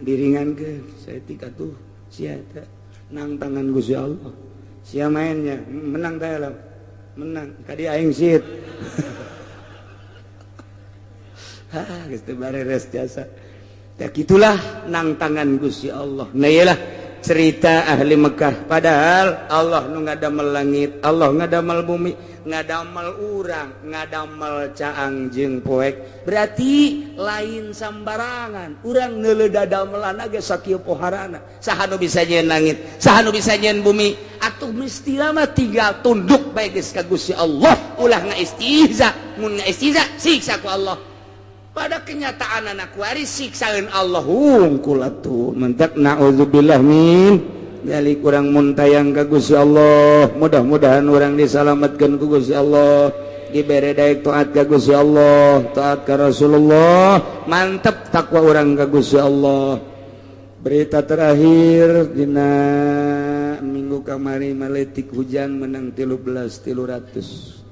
diringankeun saeutik atuh sia teh nang tangan Gusti Allah sia mainnya menang teh lah menang ka dieu aing sit geus teu bareres jasa. Ya gitulah nang tangan Gusti Allah. Nah iyalah cerita ahli Mekah. Padahal Allah nu ngadamel langit, Allah ngadamel bumi, ngadamel urang, ngadamel caang jeung poek. Berarti lain sambarangan. Urang neuleuh dadamelan ge sakieu poharana. Saha nu bisa nyieun langit, saha nu bisa nyieun bumi. Atuh mesti mah tinggal tunduk bae geus ka Gusti Allah. Ulah ngaistihza, mun ngaistihza siksa ku Allah. Pada kenyataan anak waris siksaeun Allah hungkul atuh mentak naudzubillah min jadi kurang muntayang ka Gusti Allah mudah-mudahan urang disalametkeun ku Gusti Allah dibere daek taat ka Gusti Allah taat ka Rasulullah mantep takwa urang ka Gusti Allah. Berita terakhir dina minggu kamari maletik hujan menang 13.300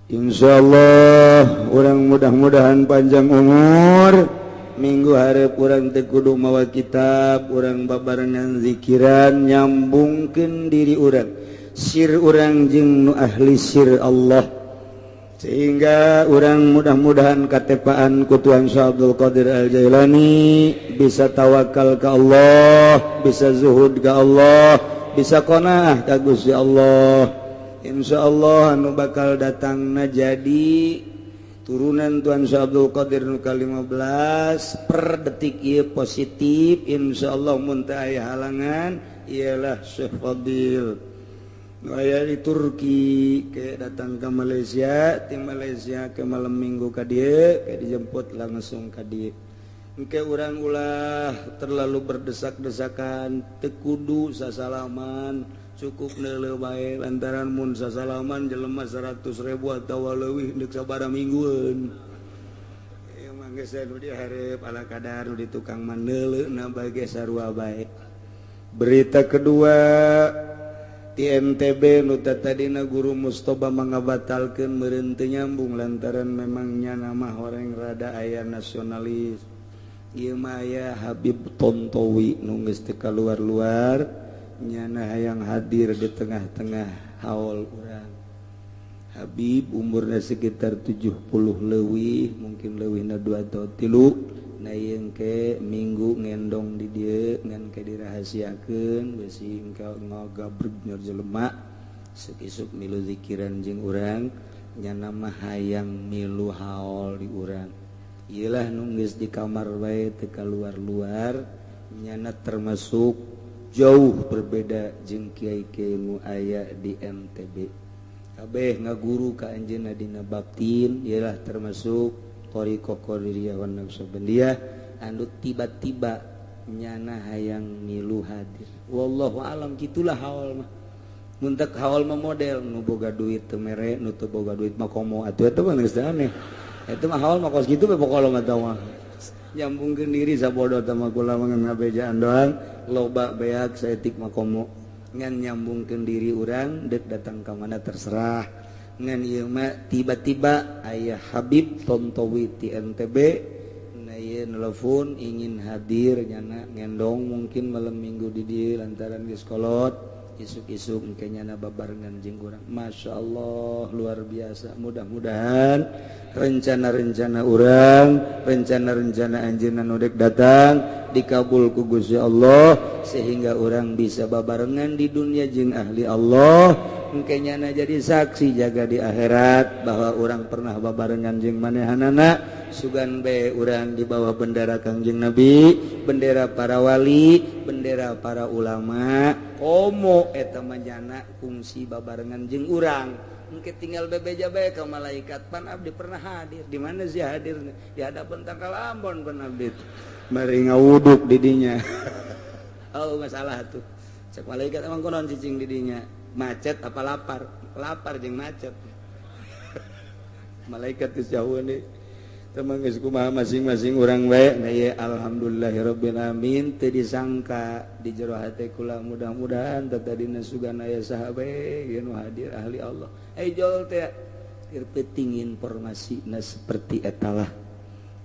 insyaallah urang mudah-mudahan panjang umur minggu hareup urang teu kudu mawa kitab urang babarengan zikiran nyambungkeun diri urang sir urang jeung nu ahli sir Allah sehingga urang mudah-mudahan katepaan ku Tuhan Syekh Abdul Qadir Al-Jailani bisa tawakal ka Allah bisa zuhud ka Allah bisa qanaah ka Gusti Allah. Insyaallah anu bakal datangna jadi turunan Tuan Syekh Abdul Qadir nu ke-15 per detik ieu positif insyaallah mun teu aya halangan ialah Syekh Fadil nu aya di Turki ke datang ke Malaysia ti Malaysia ke malam minggu ka dieu ke dijemput langsung ka dieu engke urang ulah terlalu berdesak-desakan teu kudu sasalaman cukup neuleuh bae lantaran mun sasalaman jelema 100.000 atawa leuwih neuk sabaraha minggueun. Ieu mah geus anu dihareup ala kadar nu di tukang maneuleuna bae ge sarua bae. Berita kedua ti NTB nu tadina guru Mustoba mangabatalkeun meureun teu nyambung lantaran memangnya nama orang rada aya nasionalis. ieu mah aya Habib Tontowi nu geus teu kaluar-luar nyana hayang hadir di tengah-tengah haul urang. Habib umurna sekitar 70 leuwih, mungkin leuwihna 2 atau 3. Na ieu engke minggu ngendong di dieu ngan ke dirahasiakeun beusi engke ngagabreg nya jelema sok-isuk milu zikiran jeung urang nyana mah hayang milu haul di urang. Iyalah nu geus di kamar bae teu kaluar-luar nyana termasuk jauh berbeda jeung kiai-kiai nu aya di NTB. Kabeh ngaguru ka anjeunna dina baptin, iyalah termasuk thariqah qadiriyah wan naqsabandiyah anu tiba-tiba nyana hayang milu hadir. Wallahu alam kitulah haul mah. Mun teu haul mah model nu boga duit teu mere, nu teu boga duit mah komo atuh eta mah geus aneh. Eta mah haul mah kos kitu bae pokolo mah tah mah. Nyambungkeun diri sabodo tah mah kula mah ngabejaan doang, loba beak saeutik mah komo. Ngan nyambungkeun diri urang deuk datang ka mana terserah. Ngan ieu mah tiba-tiba aya Habib Tontowi ti NTB na ieu nelpon ingin hadir nyana ngendong mungkin malam minggu di dieu lantaran geus kolot. Isuk-isuk engke nyana babarengan jeung urang. Masyaallah luar biasa. Mudah-mudahan rencana-rencana urang, rencana-rencana anjeunna nu dek datang dikabul ku Gusti Allah sehingga urang bisa babarengan di dunia jeung ahli Allah. Engke nyana jadi saksi jaga di akhirat bahwa urang pernah babarengan jeung manehanana. Sugan bae urang di bawah bendera Kangjeng Nabi, bendera para wali, bendera para ulama. Komo eta mah nyana kungsi babarengan jeung urang. Engke tinggal bebeja bae ka malaikat pan abdi pernah hadir. Di mana sih hadirna? Di hadapan Tangkal Ambon pan abdi. Mari ngawuduk di dinya. Oh masalah tuh. Cek malaikat emang kunaon cicing di dinya? Macet apa lapar? Lapar jeung macet. Malaikat geus jauh deui. Teman geus kumaha masing-masing urang bae. Na ieu alhamdulillahirabbil alamin teu disangka di jero hate kula mudah-mudahan tadina sugan aya saha bae ieu nu hadir ahli Allah. Jol teh keur penting informasina seperti eta lah.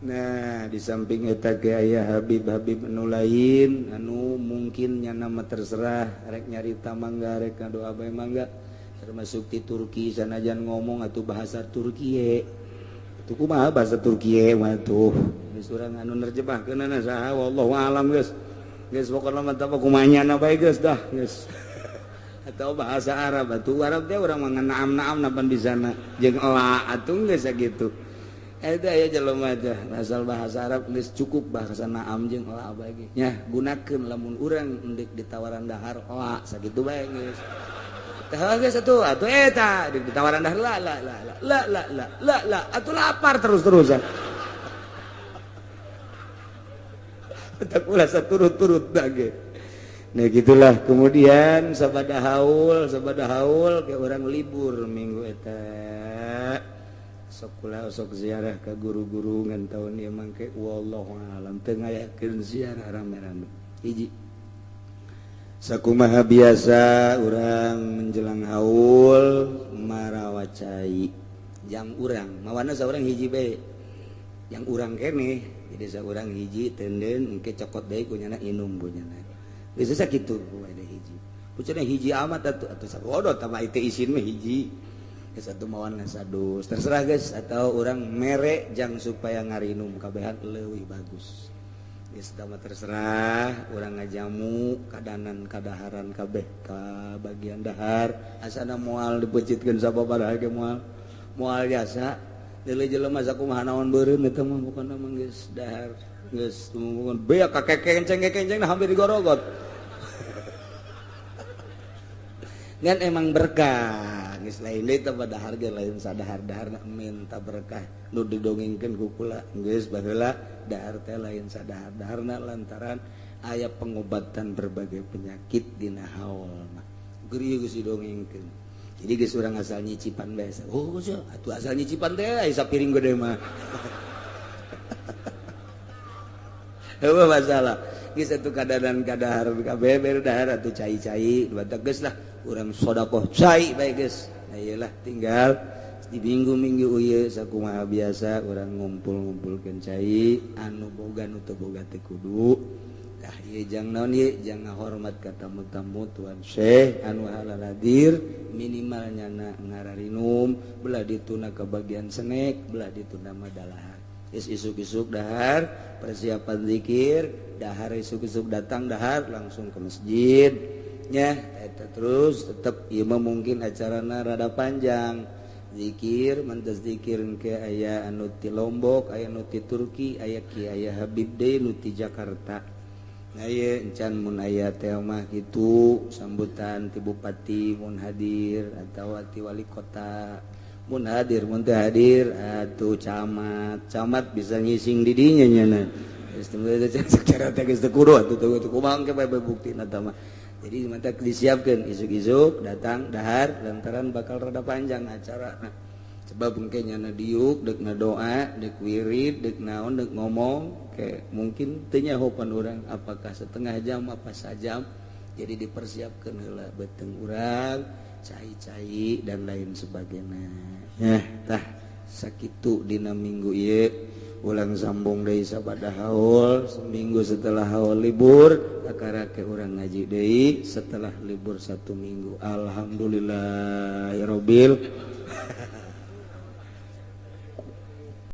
Nah, di samping eta ge aya Habib-habib anu lain anu mungkin nyana mah terserah rek nyarita mangga rek ngadoa bae mangga termasuk ti Turki sanajan ngomong atuh bahasa Turki itu kumaha bahasa Turki mah tuh geus urang anu nerjemahkeunna saha wallahu alam geus pokona mah tah kumaha nyana bae geus dah geus atau bahasa Arab atuh Arab teh urang mah nganaam-naam napan di sana jeung ela atuh geus sakitu eta aya jelema teh asal bahasa Arab geus cukup bahasa naam jeung ela bae ge nya gunakeun lamun urang endek ditawaran dahar ela sakitu bae geus tah geus atuh eta ditawaran dahar la atuh lapar terus-terusan tak ulah saturut-turut dage. Nah gitulah kemudian sabada haul ke orang libur minggu eta sok kula sok ziarah ke guru-guru ngan taun ieu mangke wallahu alam teu ngayakeun ziarah rame-rame hiji sakumaha biasa urang menjelang haul marawacai jang urang mawana saurang hiji bae yang urang keneh jadi saurang hiji tenden engke cokot deui ku nyana inum bunyana geus sakitu wae hiji pucana hiji amat atuh sabodo tah itu isin mah hiji geus atuh mawan ngasadus terserah geus atau urang mere jang supaya ngarinum kabehan leuwih bagus geus tah mah terserah urang ngajamu kadanan kadaharan kabeh ka bagian dahar asana moal dipeucitkeun sababaraha ge moal jasa deuleu jelema sakumaha naon beureum eta mah pokona mah geus dahar geus tumuhun beak kakekenceng nah hampir digorogot ngan emang berkah geus lain deui teh dahar ge lain sadahar-daharna minta berkah nu didongengkeun ku kula geus baheula dahar teh lain sadahar-daharna lantaran aya pengobatan berbagai penyakit dina haul mah geureum geus didongengkeun. Jadi geus urang asal nyicipan bae. Oh, atuh asal nyicipan teh aya sapiring gede mah. Heueuh masalah. Geus atuh kadanan kadahar kabeh bere dahar atuh cai-cai, batak geus lah urang sedekah cai bae geus. Nah iyalah tinggal di minggu-minggu sakumaha biasa orang ngumpul-ngumpulkeun cai anu boga nu teu boga teh kudu tah ieu jang naon ieu jang ngahormat ka tamu-tamu tuan Syekh anu halal hadir minimal nyana ngararinum belah dituna ke bagian senek belah dituna madalahar geus isuk-isuk dahar persiapan zikir dahar isuk-isuk datang dahar langsung ke masjid nya eta terus tetep ieu mah mungkin acarana rada panjang zikir mantas zikir ke aya anu ti Lombok aya anu ti Turki aya ki aya Habib Day nu ti Jakarta nah ieu encan mun aya teh mah kitu sambutan ti bupati mun hadir atawa ti wali kota mun hadir mun teu hadir atuh camat bisa ngising di dinya nya na geus teu secara teh geus teu kudu atuh kumaha ke bae buktina tah mah jadi mata disiapkan isuk-isuk datang dahar lantaran bakal rada panjang acara nah, sebab mungkin nyana diuk dek na doa dek wirid dek naon dek ngomong kayak mungkin teu nyahopan orang apakah setengah jam apa sajam jadi dipersiapkan heula beteng urang cai-cai dan lain sebagainya ya tah sakitu dina minggu ieu ulang sambung deui sabada haul seminggu setelah haul libur akara ke urang ngaji deui setelah libur 1 minggu alhamdulillahirabbil